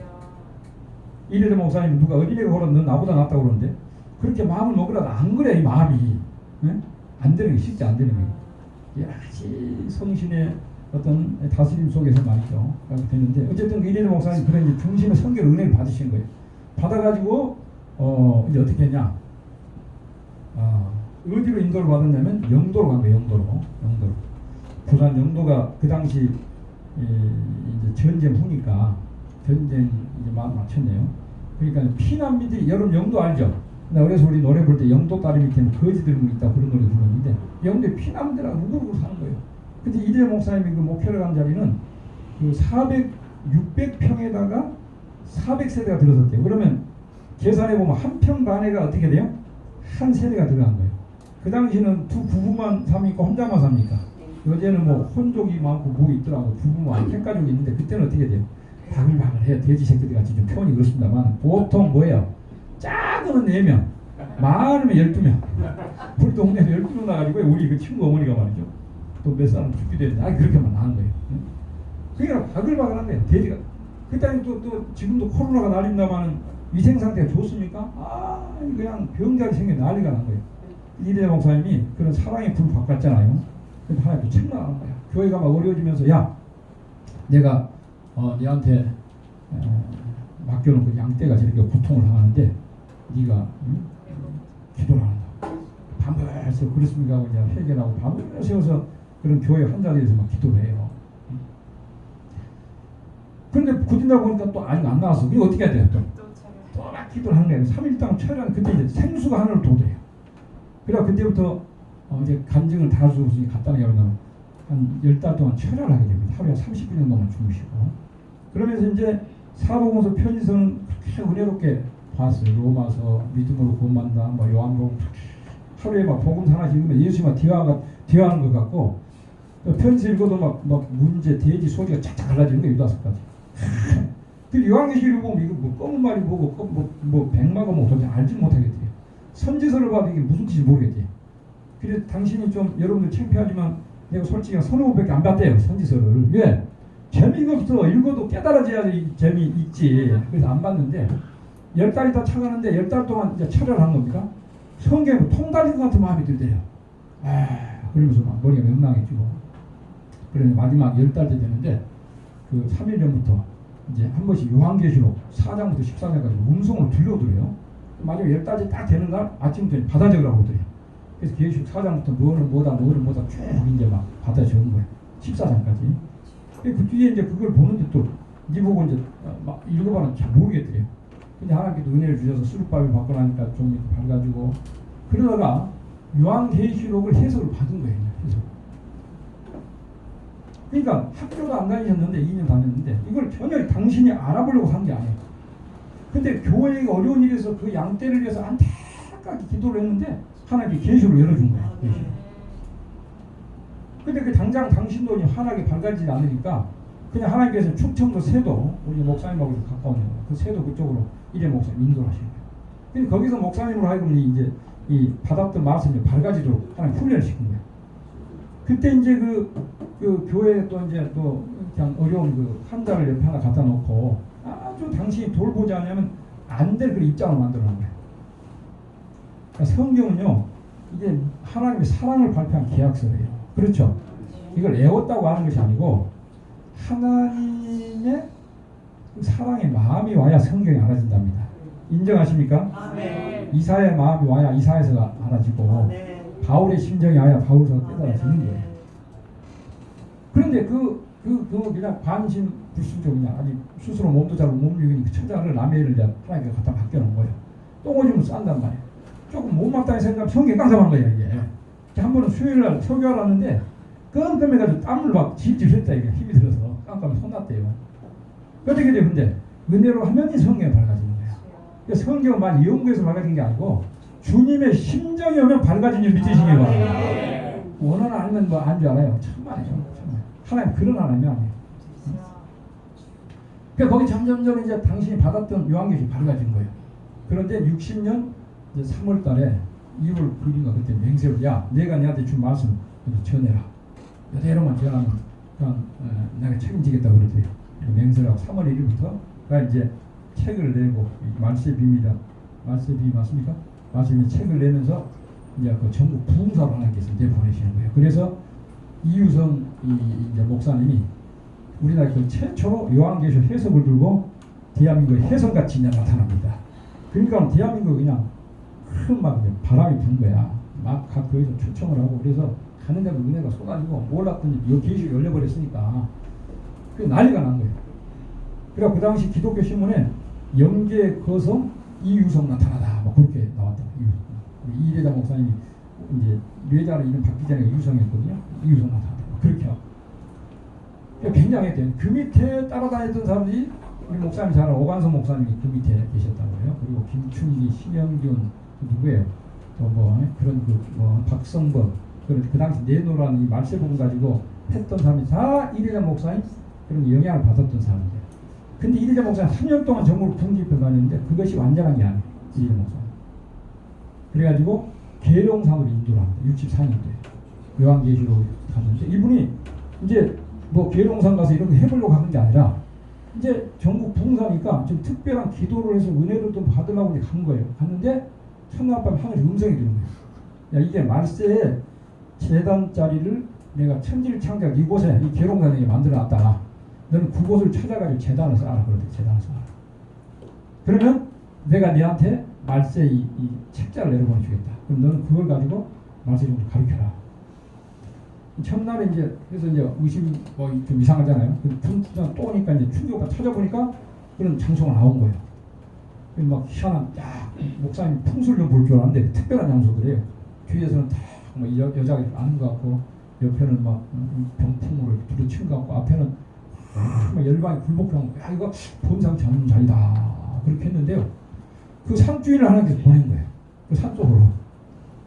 이래도 목사님 누가 어린애가 걸어 너 나보다 낫다고 그러는데 그렇게 마음을 먹으라도 안 그래 이 마음이. 네? 안 되는 게 쉽지 안 되는 거예요. 여러 가지 성신의 어떤 다스림 속에서 말이죠. 그렇게 되는데 어쨌든 이래도 목사님 그런 중심의 성결 은혜를 받으신 거예요. 받아가지고 이제 어떻게 했냐? 어디로 인도를 받았냐면 영도로 간 거예요. 영도로. 부산 영도가 그 당시 이제 전쟁 후니까 전쟁 이제 마음 맞췄네요. 그러니까 피난민들이 여러분 영도 알죠? 그래서 우리 노래 부를 때 영도 다리 밑에 거지들 있다 그런 노래 불렀는데 영도에 피난민들하고 우글우글 사는 거예요. 근데 이대 목사님이 그 목회를 한 자리는 그 600평에다가 400세대가 들어섰대요. 그러면 계산해 보면 한 평 반에가 어떻게 돼요? 한 세대가 들어간 거예요. 그 당시는 두 부부만 삽니까? 혼자만 삽니까? 요새는 뭐 혼족이 많고 뭐 있더라고. 부부만 핵가족이 있는데 그때는 어떻게 돼요? 바글바글해요. 돼지 새끼들 같이 좀 표현이 그렇습니다만 보통 뭐예요? 작으면 4명, 많으면 12명. 우리 동네에 12명 나가지고 우리 그 친구 어머니가 말이죠. 또 몇 사람 죽기도 했는데 그렇게만 나간 거예요. 그러니까 바글바글한 거예요. 돼지가. 그때 또 지금도 코로나가 날린다마는 위생 상태가 좋습니까? 그냥 병자리 생겨 난리가 난 거예요. 이대 목사님이 그런 사랑의 불 바꿨잖아요. 근데 하나님 책망하는 거야. 교회가 막 어려워지면서 야, 내가 너한테 맡겨놓은 그 양떼가 저렇게 고통을 당하는데 네가 기도를 안 한다. 밤을 새워 그렇습니까? 하고 이제 회개하고 밤을 새워서 그런 교회 환자들에서 막 기도를 해요. 그런데 굳이다 보니까 또 아직 안 나왔어. 이거 어떻게 해야 돼요? 또 막 기도를 하는 거예요. 3일 동안 철저한 그때 이제 생수가 하늘을 돋아요. 그래 그때부터 이제 간증을 다수 간단하게 하면 한 10달 동안 철야를 하게 됩니다. 하루에 30분 정도만 주무시고. 그러면서 이제 사복음서 편지서는 그렇게 은혜롭게 봤어요. 로마서, 믿음으로 구원받는다, 뭐 요한복음 하루에 막 복음 하나씩 읽으면 예수만 대화하는 것 같고 편지 읽어도 막 문제, 돼지 소리가 착착 갈라지는 거예요. 유다서까지. 그 요한계시록 보면 이거 뭐 검은 말이 뭐고 뭐 백마가 뭐 도대체 알지 못하겠대요. 선지서를 봐도 이게 무슨 뜻인지 모르겠대요. 그래서 당신이 좀 여러분들 창피하지만 내가 솔직히 서너 번밖에 안 봤대요. 선지서를. 왜? 재미가 없어. 읽어도 깨달아져야지 재미 있지. 그래서 안 봤는데 10달이 다 차가는데 10달 동안 이제 철회를 한 겁니까? 성경에 통 달린 것 같은 마음이 들대요. 그러면서 막 머리가 명랑해지고. 그래서 마지막 10달 때 되는데 그 3일 전부터 이제 한 번씩 요한계시록 4장부터 14장까지 음성으로 들려드려요. 마지막 10달째 딱 되는 날 아침부터 받아 적으라고 그러더래요. 그래서 계시록 4장부터 뭐는 뭐다 쭉 이제 막 받아 적은 거예요. 14장까지. 그 뒤에 이제 그걸 보는데 또 니 보고 이제 막 읽어봐는 잘 모르겠더래요. 근데 하나님께서 은혜를 주셔서 수르바벨 받고 나니까 좀 이렇게 밝아지고 그러다가 요한계시록을 해석을 받은 거예요. 해석. 그러니까 학교도 안 다니셨는데 2년 다녔는데 이걸 전혀 당신이 알아보려고 한 게 아니에요. 근데 교회가 어려운 일에서 그 양떼를 위해서 안타깝게 기도를 했는데 하나님이 계시록을 열어준 거예요. 근데 그 당장 당신도 환하게 밝아지지 않으니까 그냥 하나님께서 충청도 세도 우리 목사님하고 가까운 그 세도 그쪽으로 이래 목사님 인도를 하시는 거예요. 근데 거기서 목사님으로 하여금 이제 이 받았던 말씀이 밝아지도록 하나님 훈련을 시킨 거예요. 그때 이제 그 교회에 또 이제 또 그냥 어려운 그 환자를 옆에 하나 갖다 놓고 아주 당신이 돌보지 않으면 안 될 그런 입장을 만들어 놓은 거예요. 그러니까 성경은요 이게 하나님의 사랑을 발표한 계약서예요. 그렇죠? 이걸 애웠다고 하는 것이 아니고 하나님의 사랑의 마음이 와야 성경이 알아진답니다. 인정하십니까? 아멘. 이사야의 마음이 와야 이사야서가 알아지고 아멘. 바울의 심정이 와야 바울서가 깨달아지는 거예요. 그런데 그냥 관심 불순종 그냥 아직 스스로 몸도 잘 못 움직이는 그 처자를 남의 일을 하나님께 갖다 맡겨놓은 거예요. 똥오줌을 싼단 말이에요. 조금 못맞다는 생각하면 성경이 깡상한 거예요. 이게 한 번은 수요일날 설교하러 왔는데 깜깜해가지고 땀을 막 질질 흘렸다 이게 힘이 들어서 깜깜해 손났대요. 어떻게 돼요? 근데 은혜로 하면이 성경이 밝아지는 거예요. 그러니까 성경은 만 연구해서 밝아진 게 아니고 주님의 심정이 오면 밝아진 줄 믿으시기 바랍니다. 원하는 아니면 뭐 안 줄 알아요. 참말이죠. 참말. 하나님 그런 하나님이 아니에요. 그러니까 거기 점점점 이제 당신이 받았던 요한계시록이 밝아진 거예요. 그런데 60년 이제 3월 달에 2월 9일인가 그때 맹세로 야 내가 내한테 준 말씀 전해라. 이대로만 전하면 그냥 내가 책임지겠다 그러더래요. 맹세라고 3월 1일부터 이제 책을 내고 말세의 비밀이라 말세의 비밀 맞습니까? 말세의 책을 내면서 이제 그 전국 부흥사로 하나님께서 내보내시는 거예요. 그래서 이유성 이제 목사님이 우리나라 그 최초로 요한계시록 해석을 들고 대한민국의 해성같이 이제 나타납니다. 그러니까 대한민국 그냥 큰 막 바람이 분 거야. 막 각 교회에서 초청을 하고 그래서 가는 데도 은혜가 쏟아지고 몰랐더니 요 계시를 열려버렸으니까 그 난리가 난 거예요. 그래서 그 당시 기독교 신문에 영계 거성 이유성 나타나다 뭐 그렇게 나왔다. 이래자 목사님이 이제 뇌자로 이름 바뀌기 전에 이유성이었거든요. 이유성 나타나다 그렇게 하고 굉장했대요. 그 밑에 따라다녔던 사람들이 우리 목사님 잘 아는 오관성 목사님이 그 밑에 계셨다고요. 그리고 김충기, 신영균 누구예요? 또 뭐 그런 뭐 박성범 그 당시 내노라는 이 말세 부분 가지고 했던 사람이 다 이래자 목사님 그런 영향을 받았던 사람이에요. 근데 이래자 목사님 3년 동안 전국을 풍기입혀 다녔는데 그것이 완전한 게 아니에요. 이래자 목사님. 그래가지고 계룡산으로 인도를 합니다. 64년도에 요한계시로 갔는데 이분이 이제 뭐 계룡산 가서 이런 거 해보려고 하는 게 아니라 이제 전국 봉사니까 좀 특별한 기도를 해서 은혜를 좀 받으려고 간 거예요. 갔는데 첫날 밤에 하늘에 음성이 들은 거예요. 야 이게 말세에 재단 자리를 내가 천지를 창작 이곳에 이 계룡산에 만들어놨다. 너는 그곳을 찾아가지고 재단을 쌓아라 그러대. 재단을 쌓아라. 그러면 내가 네한테 말세 이 책자를 내려보내주겠다. 그럼 너는 그걸 가지고 말세 좀 가르쳐라. 첫날에 이제 그래서 이제 의심이 뭐 좀 이상하잖아요. 또 오니까 이제 충격받아 찾아보니까 그런 장소가 나온 거예요. 막 희한한 딱 목사님 풍수를 좀 볼 줄 알았는데 특별한 장소들이에요. 뒤에서는 다뭐 여자가 아는 것 같고 옆에는 막 병풍으로 두루친 것 같고 앞에는 막 열방이 굴복하고 야 이거 본상치 않는 자리다 그렇게 했는데요. 그 산주인을 하나님께서 보낸 거예요. 그 산 쪽으로.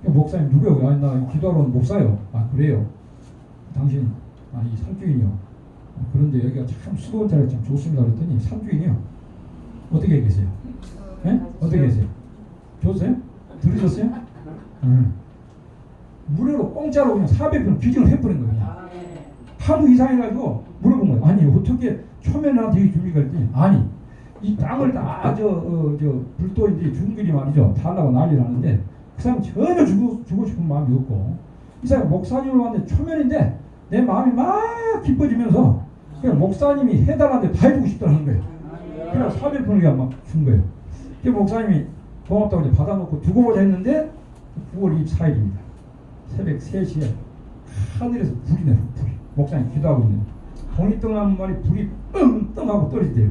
목사님 누구요? 아, 나 기도하러 온 목사요. 아 그래요. 당신 이 산주인이요. 그런데 여기가 참 수도원 자리가 참 좋습니다 그랬더니 산주인이요. 어떻게 계세요? 네? 어떻게 계세요? 줬어요? 들으셨어요? 무료로 공짜로 그냥 400원 기증을 해버린 거예요. 그냥. 하도 이상해가지고 물어본 거예요. 아니 어떻게 초면한테 이 준비가 있더니 아니 이 땅을 다 불도인들이 중들이 말이죠. 달라고 난리 나는데 그 사람 전혀 주고 싶은 마음이 없고 이 사람이 목사님을 왔는데 초면인데 내 마음이 막 기뻐지면서 그냥 목사님이 해달라는데 다 해주고 싶다는 거예요. 그래서 400분을 막 준 거예요. 그 목사님이 고맙다고 이제 받아놓고 두고 보자 했는데 9월 24일입니다. 새벽 3시에 하늘에서 불이 내려 불이. 목사님 기도하고 있는 동이 떠나는 말이 불이 뻥 하고 떨어지대요.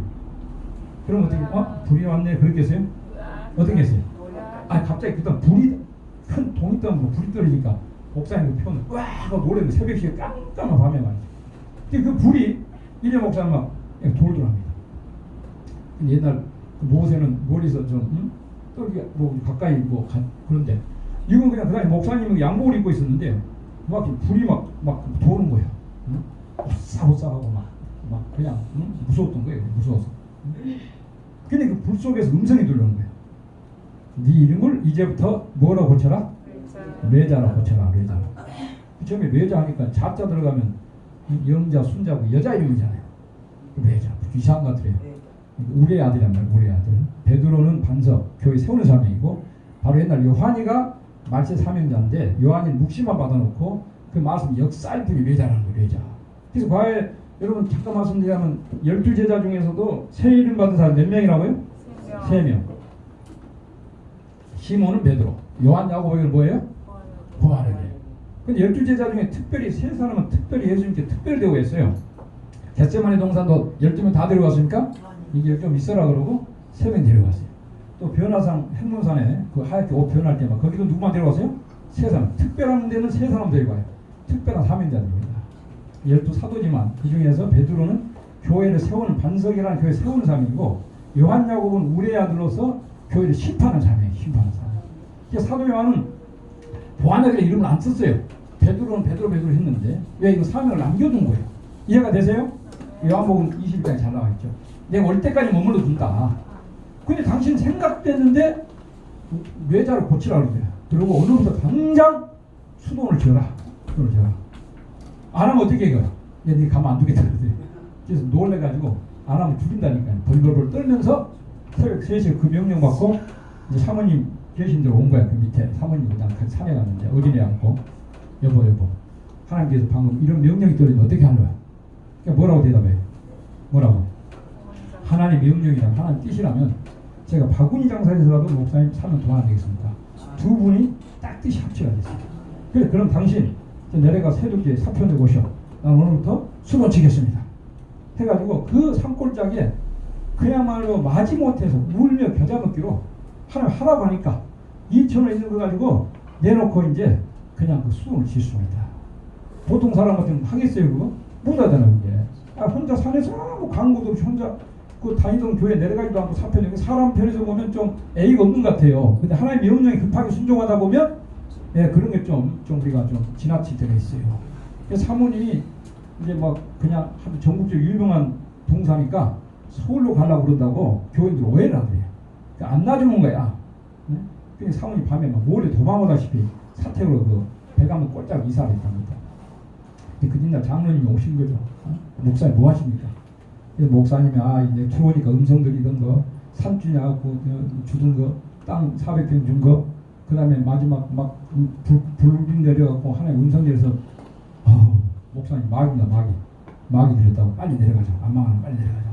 그럼 어떻게 불이 왔네 그렇겠어요? 어떻게 했어요? 갑자기 그때 불이 큰 동이 떠면 뭐 불이 떨어지니까 목사님 그 표현을 와 하고 노래는 새벽 시에 깜깜한 밤에 말이죠. 근데 그 불이 이래 목사님 막 돌더랍니다. 근데 옛날 그 모세는 머리에서 좀 떨기 뭐 가까이 그런데 이건 그냥 그다음에 목사님은 양복을 입고 있었는데 막 불이 막 도는 거예요. 오싹오싹하고 막 그냥 무서웠던 거예요. 무서워서. 근데 그 불 속에서 음성이 들려오는 거예요. 네 이름을 이제부터 뭐라고 고쳐라? 뇌자라 고쳐라. 뇌자라. 처음에 뇌자 하니까 자자 들어가면 영자, 순자고 여자 이름이잖아요. 뇌자. 이상한 것 같아요. 우리의 아들이란 말이에요. 우리의 아들. 베드로는 반석, 교회 세우는 사명이고 바로 옛날 요한이가 말세 사명자인데 요한이 묵시만 받아놓고 그 말씀 역사할 분이 뇌자라는 거예요. 뇌자. 그래서 과연 여러분 잠깐 말씀드리자면 12제자 중에서도 새 이름 받은 사람 몇 명이라고요? 3명. 시몬은 베드로, 요한, 야고보 이건 뭐예요? 보아르게. 근데 12제자 중에 특별히 세 사람은 특별히 예수님께 특별히 대우했어요. 겟세마네 동산도 12명 다 데려갔습니까? 이게 좀 있어라 그러고 3명 데려갔어요. 또 변화산 행문산에 그 하얗게 옷 변할 때만 거기도 누구만 데려갔어요? 3사람. 특별한 데는 3사람 데려가요. 특별한 사명자들입니다. 12사도지만 그 중에서 베드로는 교회를 세우는 반석이라는 교회 세우는 사람이고 요한 야고보는 우리의 아들로서 교회를 심판하는 사람이에요. 심판하는 사람. 사도 요한은 보아나길의 이름을 안 썼어요. 베드로는 베드로 했는데 왜 이거 사명을 남겨둔 거예요. 이해가 되세요? 요한복음 20장에 잘 나와 있죠. 내가 올 때까지 머물러 둔다. 근데 당신 생각됐는데 뇌자를 고치라고 그래요. 그리고 오늘부터 당장 수도원을 지어라. 수도원을 지어라. 안 하면 어떻게 해요? 얘 가만 안 두겠다. 그래서 놀래가지고 안 하면 죽인다니까요. 벌벌벌 떨면서 새벽 3시에 그 명령 받고 이제 사모님 계신 데로 온 거야. 그 밑에 사모님 그냥 같이 산에 갔는데 어린애 안고 여보 하나님께서 방금 이런 명령이 떨어지면 어떻게 하는 거야? 그러니까 뭐라고 대답해? 뭐라고? 하나님 명령이랑 하나님 뜻이라면 제가 바구니 장사에서라도 목사님 3년 동안 안 되겠습니다. 두 분이 딱 뜻이 합치가 됐습니다. 그래 그럼 당신 내려가 새벽에 사표 내고 오셔. 난 오늘부터 수건 치겠습니다. 해가지고 그 산골짜기에 그야말로 마지못해서 울며 겨자 먹기로 하나님 하라고 하니까 2,000원 있는 거 가지고 내놓고 이제 그냥 그 수건을 짓습니다. 보통 사람 같으면 하겠어요 그거? 못하잖아요 그게. 혼자 산에서 아무 광고도 없이 혼자 그 다니던 교회 내려가지도 않고 사표 내고 사람 편에서 보면 좀 애의가 없는 것 같아요. 근데 하나님의 명령에 급하게 순종하다 보면 그런 게 좀 우리가 좀 지나칠 때가 있어요. 사모님이 이제 막 그냥 전국적으로 유명한 동사니까 서울로 가려고 그런다고 교인들 오해를 하더래요. 그러니까 안 놔주는 거야. 네? 그러니까 사모님 밤에 막 몰래 도망오다시피 사택으로 그 배가면 꼴짝 이사를 했답니다. 근데 그 뒷날 장로님이 오신 거죠. 목사님 뭐 하십니까? 그래서 목사님이 이제 추우니까 음성 들이던 거, 산주냐고 주던 거, 땅 400평 준 거, 그 다음에 마지막 막 불 내려갖고 하나님 음성 내려서 목사님 마귀 들렸다고 빨리 내려가자. 안 망하면 빨리 내려가자.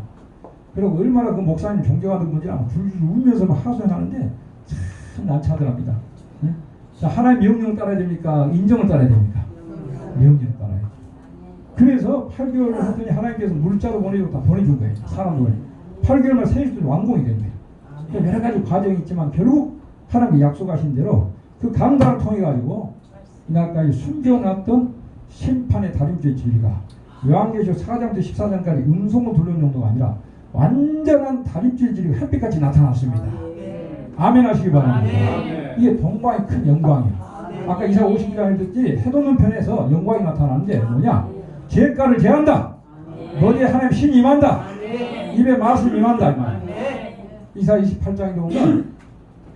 그리고 얼마나 그 목사님 존경하던 건지 줄줄 울면서 막 하소연하는데 참 난처하더랍니다. 네? 자, 하나님 명령을 따라야 됩니까? 인정을 따라야 됩니까? 명령을 따라야 돼. 그래서 8개월을 했더니 하나님께서 물자로 보내주고 다 보내준 거예요. 사람도 8개월만 세일도 완공이 된 거예요. 여러 가지 과정이 있지만 결국 하나님이 약속하신 대로 그 강단을 통해 가지고 이날까지 숨겨놨던 심판의 다림죄의 진리가 요한계시록 4장부터 14장까지 음성으로 들려온 정도가 아니라 완전한 다림죄의 진리가 햇빛같이 나타났습니다. 아멘 하시기 바랍니다. 이게 동방의 큰 영광이에요. 아까 이사야 52장에 듣지 해돋는 편에서 영광이 나타나는데 뭐냐? 죄가를 제한다. 너희에 하나님 신이 임한다. 입에 말씀이 임한다. 이 말. 이사야 28장에 보면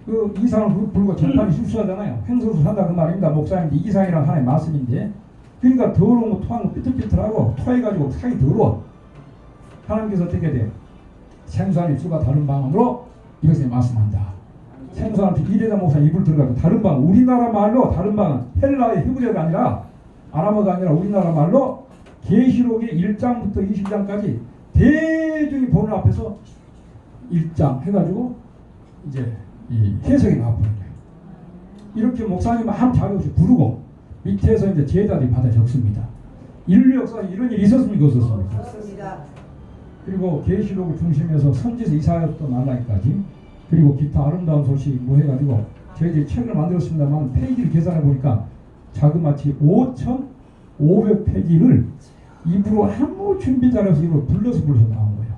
그 이상을 불고 재판이 실수하잖아요. 횡설수 산다 그 말입니다. 목사님이 이상이랑 하나의 말씀인데 그러니까 더러운 거 토한 거 삐뚤삐뚤하고 토해가지고 상이 더러워. 하나님께서 어떻게 돼요? 생수한 입술과 다른 방언으로 이것에 말씀한다. 생수한 이래다 목사 입을 들어가고 다른 방언 우리나라 말로 다른 방언 헬라의 히브리어가 아니라 아람어가 아니라 우리나라 말로 계시록의 1장부터 20장까지 대중이 보는 앞에서 1장 해가지고 이제 이 해석이 나와버린 거예요. 이렇게 목사님 마음 자료없이 부르고 밑에서 이제 제자들이 받아 적습니다. 인류 역사에 이런 일이 있었습니까? 없었습니까? 그리고 계시록을 중심해서 선지서 이사야부터 말라기까지 그리고 기타 아름다운 소식 뭐 해가지고 저희들이 책을 만들었습니다만 페이지를 계산해 보니까 자그마치 5,500페이지를 입으로 아무 준비 자료에서 입으로 불러서 나온 거예요.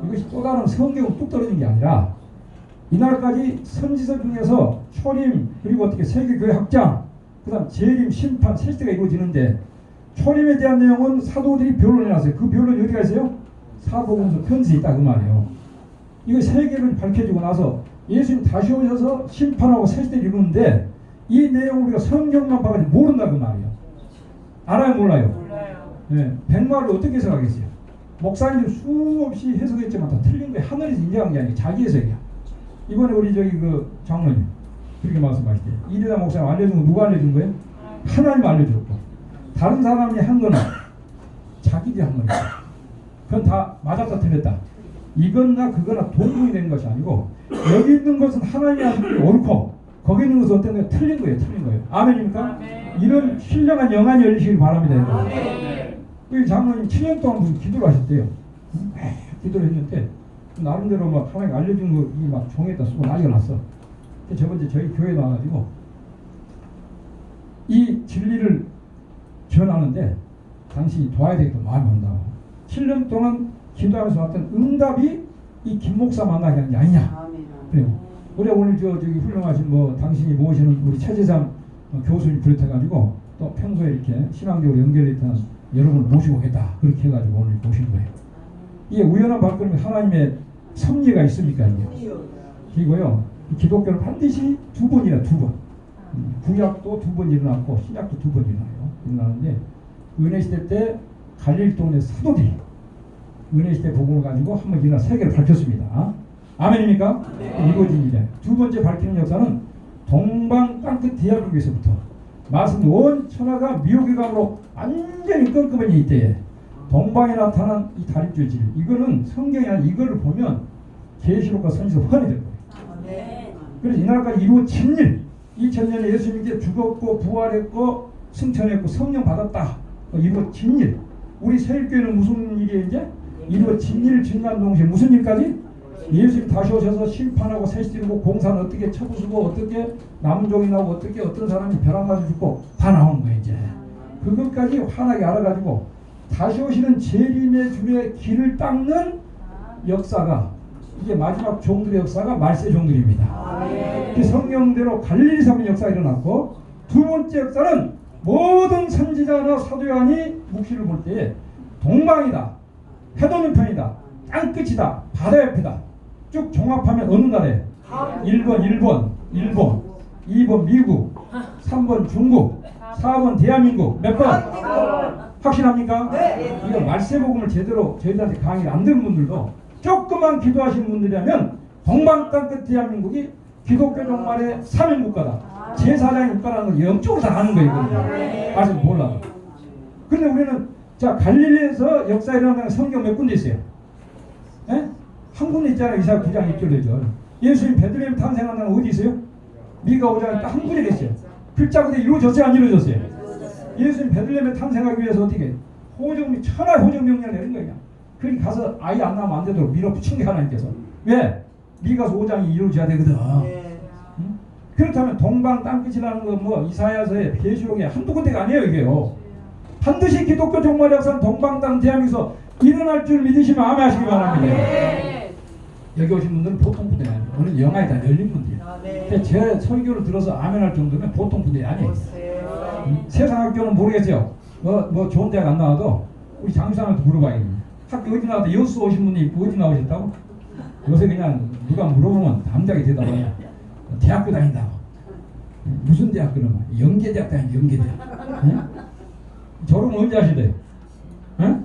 이것이 또 다른 성경은 뚝 떨어진 게 아니라 이날까지 선지서 중에서 초림 그리고 어떻게 세계교회 확장 그 다음 재림 심판 세시대가 이루어지는데 초림에 대한 내용은 사도들이 변론해 놨어요. 그 변론이 어디가 있어요? 사복음서 편지에 있다 그 말이에요. 이거 세계를 밝혀지고 나서 예수님 다시 오셔서 심판하고 세시대를 이루는데 이 내용을 우리가 성경만 봐가지고 모른다 그 말이에요. 알아요 몰라요? 몰라요. 네, 백말을 어떻게 해석하겠어요? 목사님들 수없이 해석했지만 다 틀린 거예요. 하늘에서 인정한 게 아니고 자기 해석이야. 이번에 우리 저기 그 장로님 그렇게 말씀하시대요. 이래다 목사님 알려준 거 누가 알려준 거예요? 하나님 알려줬고 다른 사람이 한 거는 자기들이 한 거니까 그건 다 맞았다 틀렸다. 이거나 그거나 동등이 되는 것이 아니고 여기 있는 것은 하나님이 하신 게 옳고 거기 있는 것은 어떤 게 틀린 거예요. 아멘입니까? 아멘. 이런 신령한 영안이 열리시길 바랍니다. 우리 장로님 7년 동안 무슨 기도를 하셨대요. 기도를 했는데 나름대로 막 하나님 알려준 거 막 종에다 쓰고 난리가 났어. 저번에 저희 교회에 나와가지고 이 진리를 전하는데 당신이 도와야 되겠다 마음이 온다고. 7년 동안 기도하면서 왔던 응답이 이 김 목사 만나게 한 게 아니냐. 그래요. 우리 오늘 저기 훌륭하신 뭐 당신이 모시는 우리 최재상 교수님 비롯해가지고 또 평소에 이렇게 신앙적으로 연결했던 여러분을 모시고 오겠다. 그렇게 해가지고 오늘 모신 거예요. 이게 우연한 발걸음에 하나님의 섭리가 있습니까? 이거요. 기독교는 반드시 두 번이나 두 번. 구약도 두 번 일어났고 신약도 두 번 일어나는데 은혜시대 때 갈릴리 동네 사도들이 은혜시대 복음을 가지고 한 번 일어나 세계를 밝혔습니다. 아멘입니까? 네. 이루어진 일이에요. 두 번째 밝히는 역사는 동방 땅끝 대한민국에서부터 말씀 온 천하가 미혹의 감으로 완전히 끔끔해진 이때에 동방에 나타난 이 다림죄 질 이거는 성경이 아니라 이거를 보면 계시록과 선지서 확인이 될 거예요. 그래서 이날까지 이루어진 일, 2000년에 예수님께 죽었고 부활했고 승천했고 성령 받았다. 이루어진 일. 우리 세일교회는 무슨 일이에요 이제? 이루어진 일 증가한 동시에 무슨 일까지? 예수님 다시 오셔서 심판하고 세시되고 공사는 어떻게 쳐부수고 어떻게 남은 종이 나오고 어떻게 어떤 사람이 벼락 맞아 죽고 다 나오는 거예요 이제. 그것까지 환하게 알아가지고 다시 오시는 재림의 주의 길을 닦는 역사가 이게 마지막 종들의 역사가 말세 종들입니다. 그 성령대로 갈릴리 사는 역사가 일어났고, 두 번째 역사는 모든 선지자나 사도 요한이 묵시를 볼 때에 동방이다, 해돋는 편이다, 땅끝이다, 바다 옆이다 쭉 종합하면 어느 나라에 1번 2번 미국, 3번 중국, 4번 대한민국. 몇 번? 확신합니까? 네. 이거 말세복음을 제대로 저희들한테 강의를 안 들은 분들도 조금만 기도하시는 분들이라면 동방 땅끝 대한민국이 기독교 종말의 3인 국가다, 제4장의 국가라는 걸 영적으로 다 아는 거예요. 아직 몰라도. 근데 우리는 자 갈릴리에서 역사 일어나는 성경 몇 군데 있어요? 에? 한 군데 있잖아요. 이사야 9장 1절이죠. 예수님 베들레헴 탄생한다는 어디 있어요? 미가 5장에 딱 한 군데 있어요. 글자 그대로 이루어졌어요? 안 이루어졌어요? 예수님 베들레헴에 탄생하기 위해서 어떻게 천하의 호정 명령을 내린 거예요. 그러니 가서 아이 안 나오면 안 되도록 밀어붙인 게 하나님께서. 왜? 미가서 5장이 이루어져야 되거든. 응? 그렇다면 동방 땅끝이라는 건 뭐 이사야서의 계시록에 한두 군데가 아니에요 이게요. 반드시 기독교 종말 역사는 동방 땅 대한민국에서 일어날 줄 믿으시면 아멘 하시기 바랍니다. 여기 오신 분들은 보통 분들이 아니에요. 오늘 영화에 다 열린 분들이에요. 제 설교를 들어서 아멘 할 정도면 보통 분들이 아니에요. 세상 학교는 모르겠어요. 뭐 좋은 대학 안 나와도 우리 장수한테 물어봐야겠네요. 학교 어디 나와도 여수 오신 분이 어디 나오셨다고? 요새 그냥 누가 물어보면 담대하게 대답해요. 대학교 다닌다고. 무슨 대학 그러면? 연계대학 다니는 연계대학. 응? 졸업은 언제 하시대요? 응?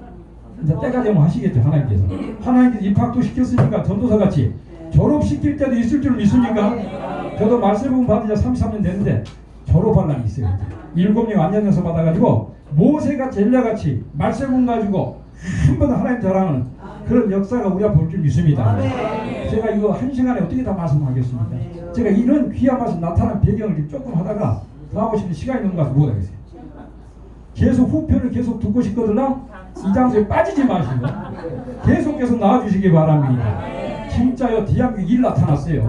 이제 때가 되면 하시겠죠. 하나님께서. 하나님께서 입학도 시켰으니까 전도사같이 졸업시킬 때도 있을 줄 믿습니까? 저도 말세부분 받은 지 33년 됐는데 졸업할 날이 있어요. 7명 안전연서 받아가지고 모세가 젤리아같이 말세부분 가지고 한 번 하나님 자랑하는 그런 역사가 우리 앞에 올 줄 믿습니다. 제가 이거 한 시간에 어떻게 다 말씀하겠습니까? 제가 이런 귀한 말씀 나타난 배경을 조금 하다가 다음 오시는 시간이 넘어가서 못하겠어요. 계속 후편을 계속 듣고 싶거든요. 이 장소에 빠지지 마시고 계속 나와주시기 바랍니다. 진짜요, 대한민국 일 나타났어요.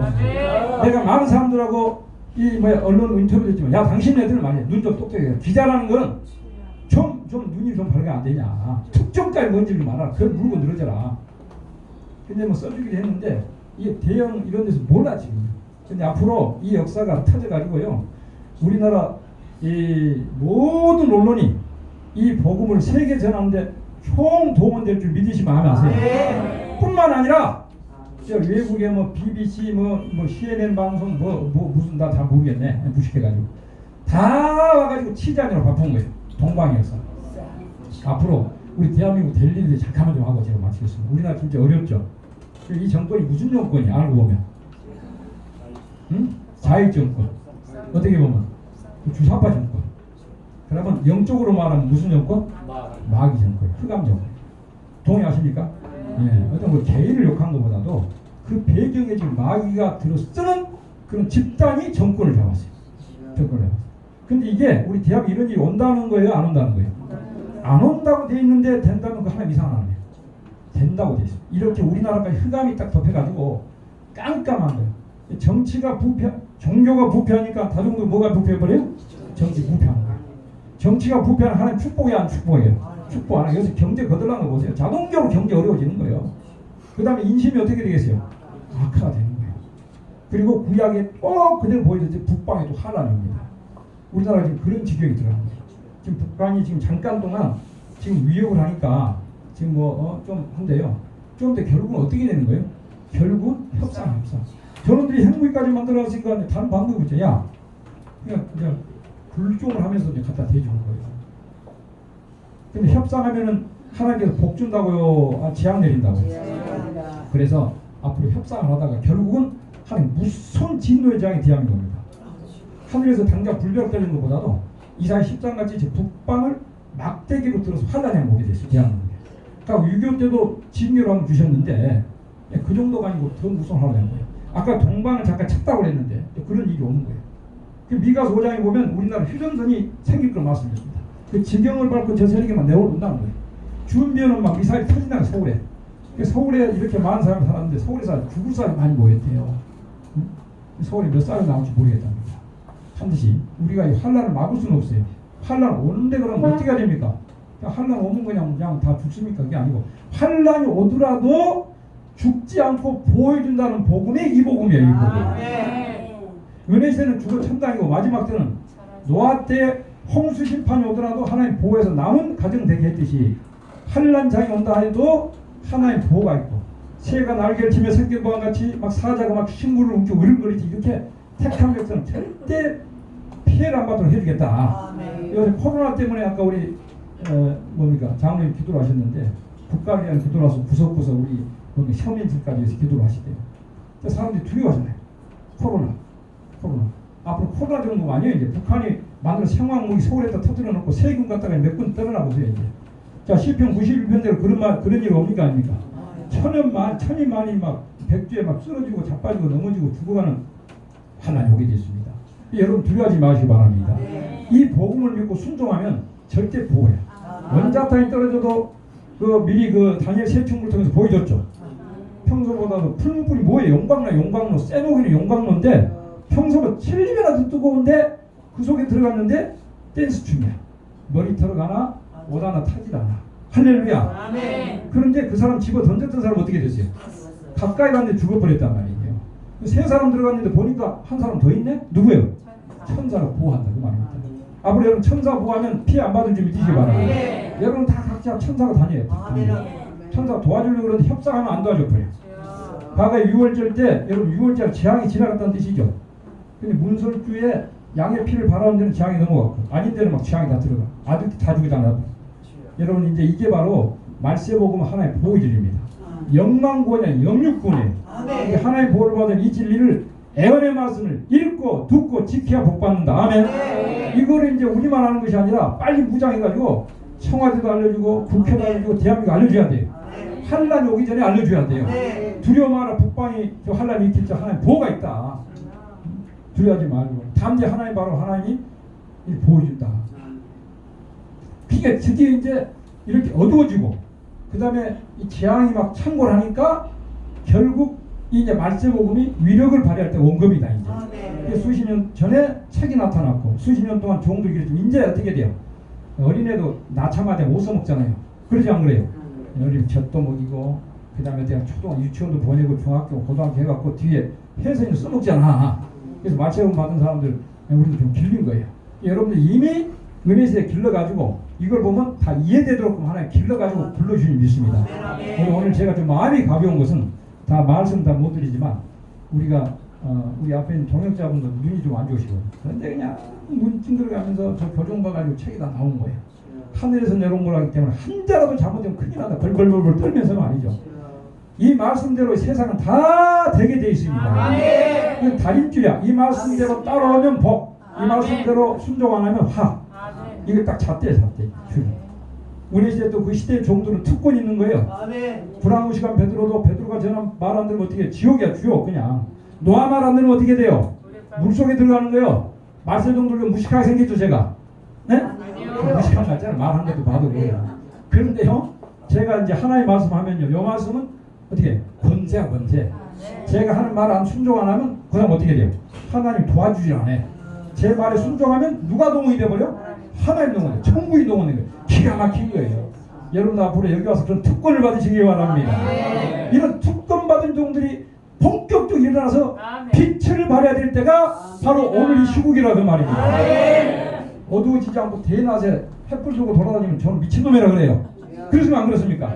내가 많은 사람들하고 언론 인터뷰도 했지만, 야 당신 애들 말이야 눈 좀 똑똑해. 기자라는 건 좀 눈이 좀 밝으면 안 되냐. 특정까지 뭔지를 말하라. 그건 물고 늘어져라. 근데 뭐 써주기도 했는데 이게 대형 이런 데서 몰라 지금. 근데 앞으로 이 역사가 터져가지고요, 우리나라 이 모든 언론이 이 복음을 세계 전하는데 총 도움될 줄 믿으시면 아멘 하세요. 뿐만 아니라 외국의 뭐 BBC 뭐 CNN 방송 무슨 다 모르겠네. 무식해가지고 다 와가지고 취재하느라 바쁜 거예요. 동방에서. 앞으로 우리 대한민국 될 일들 잠깐만 좀 하고 제가 마치겠습니다. 우리나라 진짜 어렵죠. 이 정권이 무슨 정권이야 알고 보면? 응? 자익 정권. 어떻게 보면 주사파 정권. 그러면 영적으로 말하면 무슨 정권? 마귀 정권, 흑암 정권. 동의하십니까? 예, 어떤 뭐 개인을 욕한 것보다도 그 배경에 지금 마귀가 들어쓰는 그런 집단이 정권을 잡았어요. 정권을 잡았어요. 근데 이게 우리 대학에 이런 일이 온다는 거예요? 안 온다는 거예요? 안 온다고 돼 있는데 된다는 거 하나 이상하네요. 된다고 돼 있어요. 이렇게 우리나라까지 흑암이 딱 덮여가지고 깜깜한 거예요. 정치가 종교가 부패하니까 다중도 뭐가 부패해버려요? 정치 부패하는 거예요. 정치가 부패하는 하나님 축복이 안 축복이에요. 축복 안 해요. 여기서 경제 거들난 거 보세요. 자동적으로 경제 어려워지는 거예요. 그 다음에 인심이 어떻게 되겠어요? 악화가 되는 거예요. 그리고 구약에 또 그대로 보여줬지 북방에 또 환란입니다. 우리나라가 지금 그런 지경이 들어간 거예요. 지금 북한이 지금 잠깐 동안 지금 위협을 하니까 지금 좀 한데요. 좀 더 결국은 어떻게 되는 거예요? 결국은 협상. 저놈들이 핵무기까지 만들어놨으니까 다른 방법이 없죠. 야, 그냥 불종을 하면서 이제 갖다 대주는 거예요. 근데 협상하면은 하나님께서 복 준다고요? 재앙 내린다고요? 그래서 앞으로 협상을 하다가 결국은 하나님 무슨 진노의 재앙이 대한민국입니다. 하늘에서 당장 불벼락 떨리는 것보다도 이사야 10장 같이 북방을 막대기로 들어서 환란에 오게 됐어요. 대한민국에. 그러니까 6.25 때도 징계로 한번 주셨는데 그 정도가 아니고 더 무서운 환란인 거예요. 아까 동방을 잠깐 쳤다고 그랬는데 그런 일이 오는 거예요. 그 미가서 5장에 보면 우리나라 휴전선이 생길 걸 말씀드렸습니다. 그 지경을 밟고 저 세력에만 내려온다는 거예요. 준비는 막 미사일이 터진다는 서울에. 서울에 이렇게 많은 사람이 살았는데 서울에서 죽을 사람이 많이 모였대요. 서울에 몇 사람이 나올지 모르겠답니다. 반드시 우리가 이 환란을 막을 수는 없어요. 환란 오는데 그러면 어떻게 해야 됩니까? 환란 오면 그냥 다 죽습니까? 그게 아니고 환란이 오더라도 죽지 않고 보호해준다는 복음이 이 복음이에요. 이 복음. 은혜 시대는 죽어 천당이고 마지막 때는 노아 때 홍수 심판이 오더라도 하나님 보호해서 남은 가정 되게 했듯이 환란장이 온다 해도 하나님 보호가 있고 새가 날개를 치며 새끼보와 같이 막 사자가 막 식물을 움켜쥐고 으르렁거리지 이렇게 택한 백성은 절대 피해를 안 받도록 해주겠다. 요새 코로나 때문에 아까 우리 장로님 기도를 하셨는데 국가를 위한 기도라서 구석구석 우리 서민들까지 해서 기도를 하시대요. 사람들이 두려워하잖아요. 코로나. 앞으로 코로나 정도가 아니에요. 이제 북한이 만든 생화무기 서울에다 터뜨려 놓고 세균 갖다가 몇 군 떨어나보세요. 이제. 자, 시편 91편대로 그런 일 옵니까 아닙니까? 천이만이 막 백주에 막 쓰러지고 자빠지고 넘어지고 죽어가는 환난이 오게 됐습니다. 여러분 두려워하지 마시기 바랍니다. 이 복음을 믿고 순종하면 절대 보호해. 원자탄이 떨어져도 미리 다니엘 세충을 통해서 보여줬죠. 평소보다도 푸른 불이 뭐예요? 용광로. 세노기는 용광로인데 평소보다 7배나 더 뜨거운데 그 속에 들어갔는데 댄스 춤이야. 머리 들어가나 옷 하나 타질 않아. 할렐루야. 아멘. 그런데 그 사람 집어 던졌던 사람 어떻게 됐어요? 가까이 갔는데 죽어버렸단 말이에요. 세 사람 들어갔는데 보니까 한 사람 더 있네? 누구예요? 천사가 보호한다 그 말입니다. 앞으로 여러분 천사 보호하면 피해 안 받을 줄 믿으시기 바랍니다. 여러분 다 각자 천사가 다녀요. 천사가 도와주려고 그러는데 협상하면 안 도와줘버려요. 과거에 6월절 때 여러분 6월절 재앙이 지나갔다는 뜻이죠. 근데 문설주에 양의 피를 바라는 데는 재앙이 넘어갔고 아닌 데는 막 재앙이 다 들어가. 아들도 다 죽이잖아. 여러분 이제 이게 바로 말세복음 하나의 보호질입니다. 영망구원이 아니라 영육구원이에요. 하나의 보호를 받은 이 진리를 애언의 말씀을 읽고 듣고 지켜야 복받는다. 아멘. 이거를 이제 우리만 하는 것이 아니라 빨리 무장해가지고 청와대도 알려주고 국회도 알려주고 대한민국 알려줘야 돼요. 환란이 오기 전에 알려줘야 돼요. 두려워 마라. 북방이 환란이 있겠지. 하나님 보호가 있다. 두려워하지 말고 담대 하나님 바로 하나님이 보여준다. 그게 드디어 이제 이렇게 어두워지고 그 다음에 이 재앙이 막 창궐하니까 결국 이제 말세복음이 위력을 발휘할 때가 온 겁니다. 이제 수십 년 전에 책이 나타났고 수십 년 동안 종들이 그랬지만 이제 어떻게 돼요? 어린애도 나차마다 못 써먹잖아요. 그러지 안 그래요? 어린 젖도 먹이고 그 다음에 내가 초등 유치원도 보내고 중학교 고등학교 해갖고 뒤에 해서 이제 써먹잖아. 그래서 말세복음 받은 사람들 우리도 좀 길린 거예요. 여러분들 이미 은혜시대 길러가지고 이걸 보면 다 이해되도록 하나님 길러가지고 불러주니 믿습니다. 오늘 제가 좀 마음이 가벼운 것은 다 말씀 다 못 드리지만 우리가 우리 앞에 있는 동역자분들 눈이 좀 안 좋으시고 그런데 그냥 문 찡그려가면서 저 교정봐가지고 책이 다 나온 거예요. 하늘에서 내려온 거라기 때문에 한 자라도 잘못되면 큰일 난다. 벌벌벌벌 떨면서는 아니죠. 이 말씀대로 세상은 다 되게 돼 있습니다. 이건 달인줄이야. 이 말씀대로 따라오면 복, 이 말씀대로 순종 안 하면 화. 이거 딱 잣대. 우리 시대 또 그 시대의 종들은 특권이 있는 거예요. 불황무식한 베드로가 전한 말 안 들으면 어떻게 해? 지옥이야 지옥 그냥. 노아 말 안 들으면 어떻게 돼요? 물속에 들어가는 거예요. 말세종들도 무식하게 생겼죠 제가. 네? 무식한 거 같잖아요. 말 한 것도 봐도 그래요. 그런데요 제가 이제 하나의 말씀하면요 요 말씀은 어떻게 권세야 권세. 제가 하는 말 안 순종 안 하면 그 다음 어떻게 돼요? 하나님 도와주질 않아요. 제 말에 순종하면 누가 동원이 돼버려? 하나님 동원해. 천국이 동원해. 기가 막힌 거예요. 여러분 앞으로 여기 와서 그런 특권을 받으시기 바랍니다. 이런 특권 받은 종들이 본격적으로 일어나서 빛을 발해야 될 때가 바로 오늘 이 시국이라고 말입니다. 어두워지지 않고 대낮에 햇불 들고 돌아다니면 저는 미친놈이라 그래요. 그러시면 안 그렇습니까?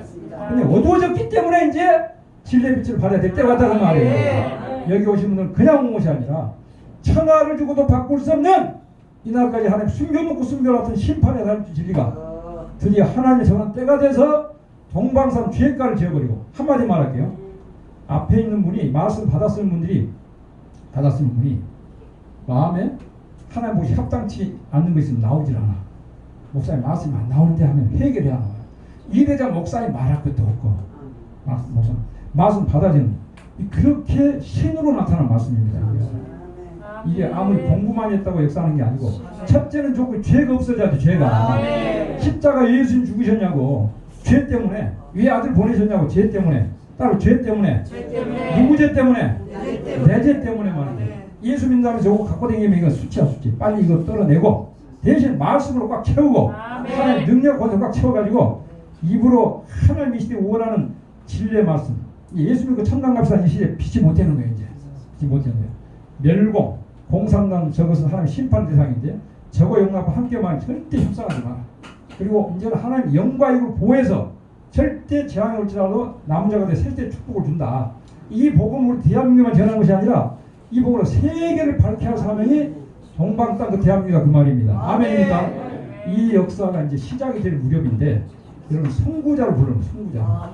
근데 어두워졌기 때문에 이제 진리의 빛을 발해야 될 때가 왔다는 말이에요. 여기 오신 분들은 그냥 온 것이 아니라 천하를 주고도 바꿀 수 없는 이날까지 하나님 숨겨놓고 숨겨놨던 심판의 하나님 진리가 드디어 하나님의 정한 때가 돼서 동방산 죄가를 지어버리고 한마디 말할게요. 앞에 있는 분이 말씀 받았을 분이 마음에 하나님 보시 합당치 않는 거 있으면 나오질 않아. 목사님 말씀이 안 나오는데 하면 해결해야 나와요. 이래자 목사님 말할 것도 없고 말씀 받아지는 그렇게 신으로 나타난 말씀입니다. 이게 아무리 공부만 했다고 역사하는 게 아니고 첫째는 좋고 죄가 없어져야지. 죄가 십자가 예수님 죽으셨냐고 죄 때문에. 왜 아들 보내셨냐고 죄 때문에. 따로 죄 때문에. 누구 죄 때문에? 내 죄 때문에 말이에요. 예수 믿는다면 저거 갖고 다니면 이건 수치야 수치. 빨리 이거 떨어내고 대신 말씀으로 꽉 채우고 하나님 능력 권세 꽉 채워가지고 입으로 하나님 이 시대에 원하는 진리의 말씀. 예수 믿고 천당 갑시다 이 시대에 빛이 못 되는 거예요. 이제 빛이 못 되는 거예요. 멸공 공산당 저것은 하나님 심판 대상인데 저거 영광과 함께만 절대 협상하지 마라. 그리고 이제는 하나님 영과 육을 보호해서 절대 재앙이 올지라도 남은 자가 돼 절대 축복을 준다. 이 복음으로 대한민국만 전하는 것이 아니라 이 복음으로 세계를 밝게 할 사명이 동방 땅 그 대한민국이다 그 말입니다. 아멘입니까? 이 역사가 이제 시작이 될 무렵인데 여러분 선구자를 부르는 선구자.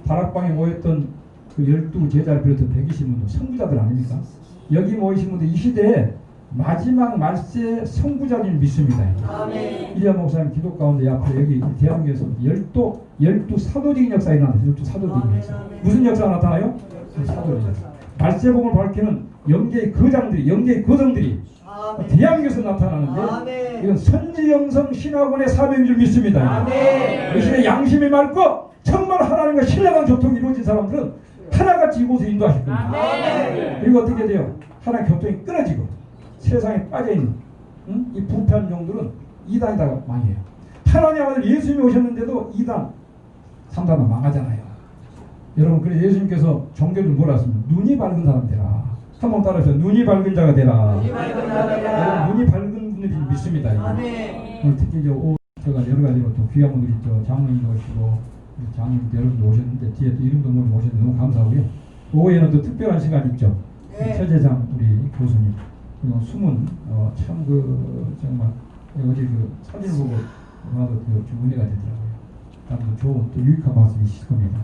다락방에 모였던 그 12제자를 비롯한 120분도 선구자들 아닙니까? 여기 모이신 분들 이 시대에 마지막 말세 선구자를 믿습니다. 이리야 목사님 기도 가운데 앞으로 여기 대한민국에서 12 사도적인 역사가 일어난다. 12 사도적인 역사. 무슨 역사가 나타나요? 사도적 역사. 말세복을 밝히는 영계의 거장들이, 영계의 거성들이 대한민국에서 나타나는데 이건 선지영성 신학원의 사명인 줄 믿습니다. 이 시대 양심이 맑고 정말 하나님과 신뢰한 교통이 이루어진 사람들은 하나같이 이곳에 인도하실 겁니다. 그리고 어떻게 돼요? 하나님 교통이 끊어지고 세상에 빠져있는 이 부패한 종들은 이단에다가 망해요. 하나님 아들 예수님이 오셨는데도 이단 3단은 망하잖아요. 여러분 그래서 예수님께서 종교들 뭐라 했습니까? 눈이 밝은 사람 되라. 한번 따라하세요. 눈이 밝은 자가 되라. 눈이 밝은 분들이 믿습니다. 특히 제가 여러 가지로 또 귀한 분들이 있죠. 장로님도 오시고 장로님 여러분도 오셨는데 뒤에 또 이름도 모르고 오셨는데 너무 감사하고요. 오후에는 또 특별한 시간이 있죠. 최재장 우리 교수님 숨은 참 정말 어제 그 사진을 보고 나도 좀 은혜가 되더라고요. 아무튼 좋은 또 유익한 말씀이 있을 겁니다.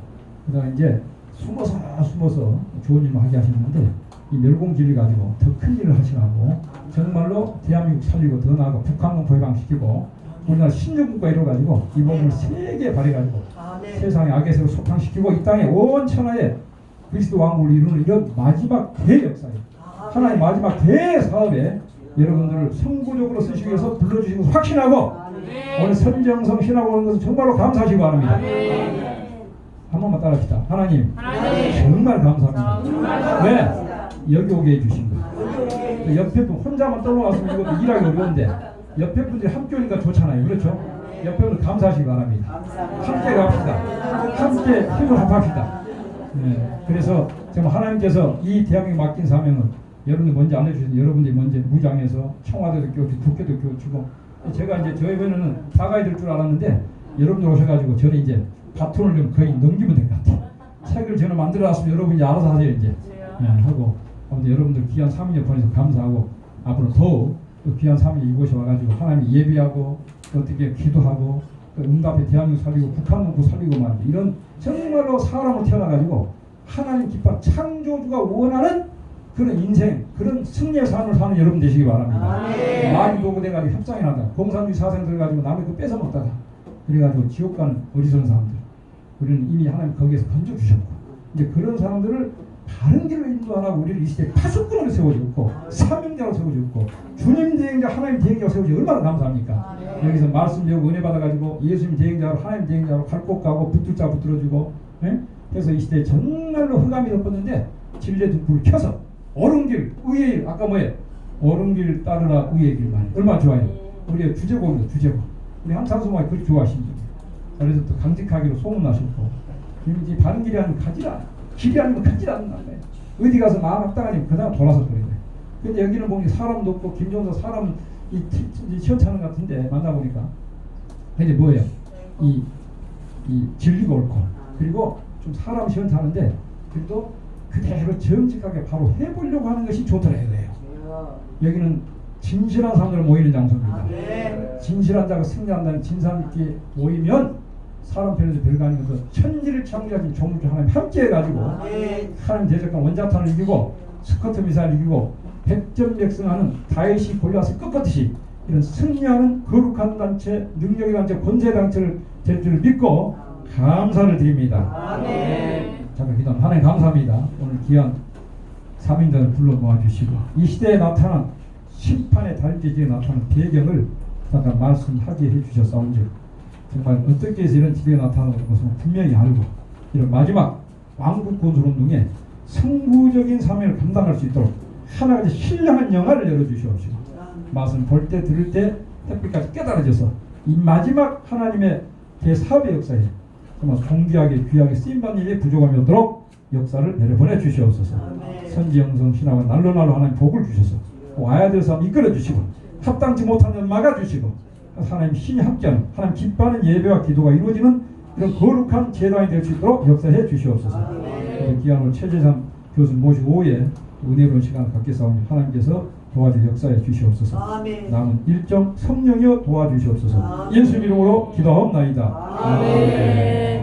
그다음에 이제 숨어서 좋은 일만 하게 하시는데 이 멸공 진리 가지고 더 큰 일을 하시라고 정말로 대한민국 살리고 더 나아가 북한군 포획시키고 우리나라 신정국가 이뤄가지고 이 몸을 세계에 발휘가지고 세상의 악에서 소탕시키고 이 땅에 온 천하에 그리스도 왕국을 이루는 이런 마지막 대역사예요. 하나님 마지막 대사업에 여러분들을 선구적으로 쓰시기 위해서 불러주신 것을 확신하고 오늘 선정성 신하고 오는 것을 정말로 감사하시기 바랍니다. 한 번만 따라합시다. 하나님 정말 감사합니다. 왜? 여기 오게 해주신 거예요. 옆에 분 혼자만 떨어왔으면 이것도 일하기 어려운데 옆에 분들이 함께 오니까 좋잖아요. 그렇죠? 옆에 분들 감사하시기 바랍니다. 함께 갑시다. 함께 힘을 합합시다. 네. 그래서 정말 하나님께서 이 대한민국 맡긴 사명은 여러분들 먼저 알려주신 여러분들이 먼저 무장해서 청와대도 교주고 국회도 교주고 제가 이제 저희 번에는 다 가야 될 줄 알았는데 여러분들 오셔가지고 저는 이제 바톤을 좀 거의 넘기면 될 것 같아요. 책을 저는 만들어놨으면 여러분이 알아서 하세요 이제. 네, 하고 아무튼 여러분들 귀한 사명에 보내서 감사하고 앞으로 더욱 또 귀한 사명이 이곳에 와가지고 하나님 예비하고 어떻게 기도하고 응답에 대한민국 살리고 북한문구 살리고 말이죠. 이런 정말로 사람으로 태어나가지고 하나님 기뻐 창조주가 원하는 그런 인생 그런 승리의 삶을 사는 여러분 되시기 바랍니다. 많이 도구돼가지고 협상이 나다 공산주의 사상들 가지고 남의 거 뺏어 먹다가 그래가지고 지옥 가는 어리석은 사람들 우리는 이미 하나님 거기에서 건져주셨고 이제 그런 사람들을 바른 길로 인도하라고 우리를 이 시대에 파수꾼으로 세워주고 사명자로 세워주고 주님 대행자 하나님 대행자로 세워주고 얼마나 감사합니까? 여기서 말씀 배우고 은혜 받아가지고 예수님 대행자로 하나님 대행자로 갈 곳 가고 붙들 자 붙들어주고 그래서 이 시대에 정말로 흑암이 덮었는데 진리의 등불을 켜서 옳은 길 의의 길 아까 뭐예요? 옳은 길 따르라 의의 길만 얼마나 좋아요. 우리의 주제곡입니다. 주제곡 우리 한창수마이 그렇게 좋아하십니다. 그래서 또 강직하기로 소문나셨고 이제 바른 길이 아니면 가지라 길이 아니면 가지라 하는 거예요. 어디 가서 마음 합당하니까 그다음 돌아서 그래. 근데 여기는 보니 사람도 없고 김종서 사람 이 시원찮은 것 같은데 만나보니까 이제 뭐예요? 이 진리가 옳고 그리고 좀 사람 시원찮은데 그래도 그대로 정직하게 바로 해보려고 하는 것이 좋더라고요. 여기는 진실한 사람들 모이는 장소입니다. 진실한 자가 승리한다는 진상 있게 모이면 사람 편에서 별거 아닌 것도 천지를 창조하신 조물주 하나님 함께 해가지고 하나님 대적과 원자탄을 이기고 스커트 미사일 이기고 백전백승하는 다윗이 골리앗을 꺾었듯이 이런 승리하는 거룩한 단체 능력의 단체 권세 단체를 될 줄을 믿고 감사를 드립니다. 잠깐 기도합니다. 하나님 감사합니다. 오늘 귀한 사명자를 불러 모아주시고 이 시대에 나타난 심판의 달기지에 나타난 배경을 잠깐 말씀하게 해주셨사온즉 정말 어떻게 해서 이런 시대에 나타나는 것은 분명히 알고 이런 마지막 왕국 건설운동에 성부적인 사명을 감당할 수 있도록 하나같이 신령한 영화를 열어주시옵시고 말씀 볼 때 들을 때 특별까지 깨달아져서 이 마지막 하나님의 대사업의 역사에 정말 존귀하게 귀하게 쓰임받는 일에 부족함이 없도록 역사를 내려보내 주시옵소서. 선지영성 신앙은 날로 하나님 복을 주셔서 와야 될 사람 이끌어 주시고 합당치 못한 점 막아주시고 하나님 신이 함께하는 하나님 기뻐하는 예배와 기도가 이루어지는 이런 거룩한 제단이 될 수 있도록 역사해 주시옵소서. 귀한 최재산 교수 모시고 오후에 은혜로운 시간을 갖겠사오니 하나님께서 도와줄 역사해 주시옵소서. 남은 일정 성령이여 도와주시옵소서. 예수 이름으로 기도하옵나이다. 아멘.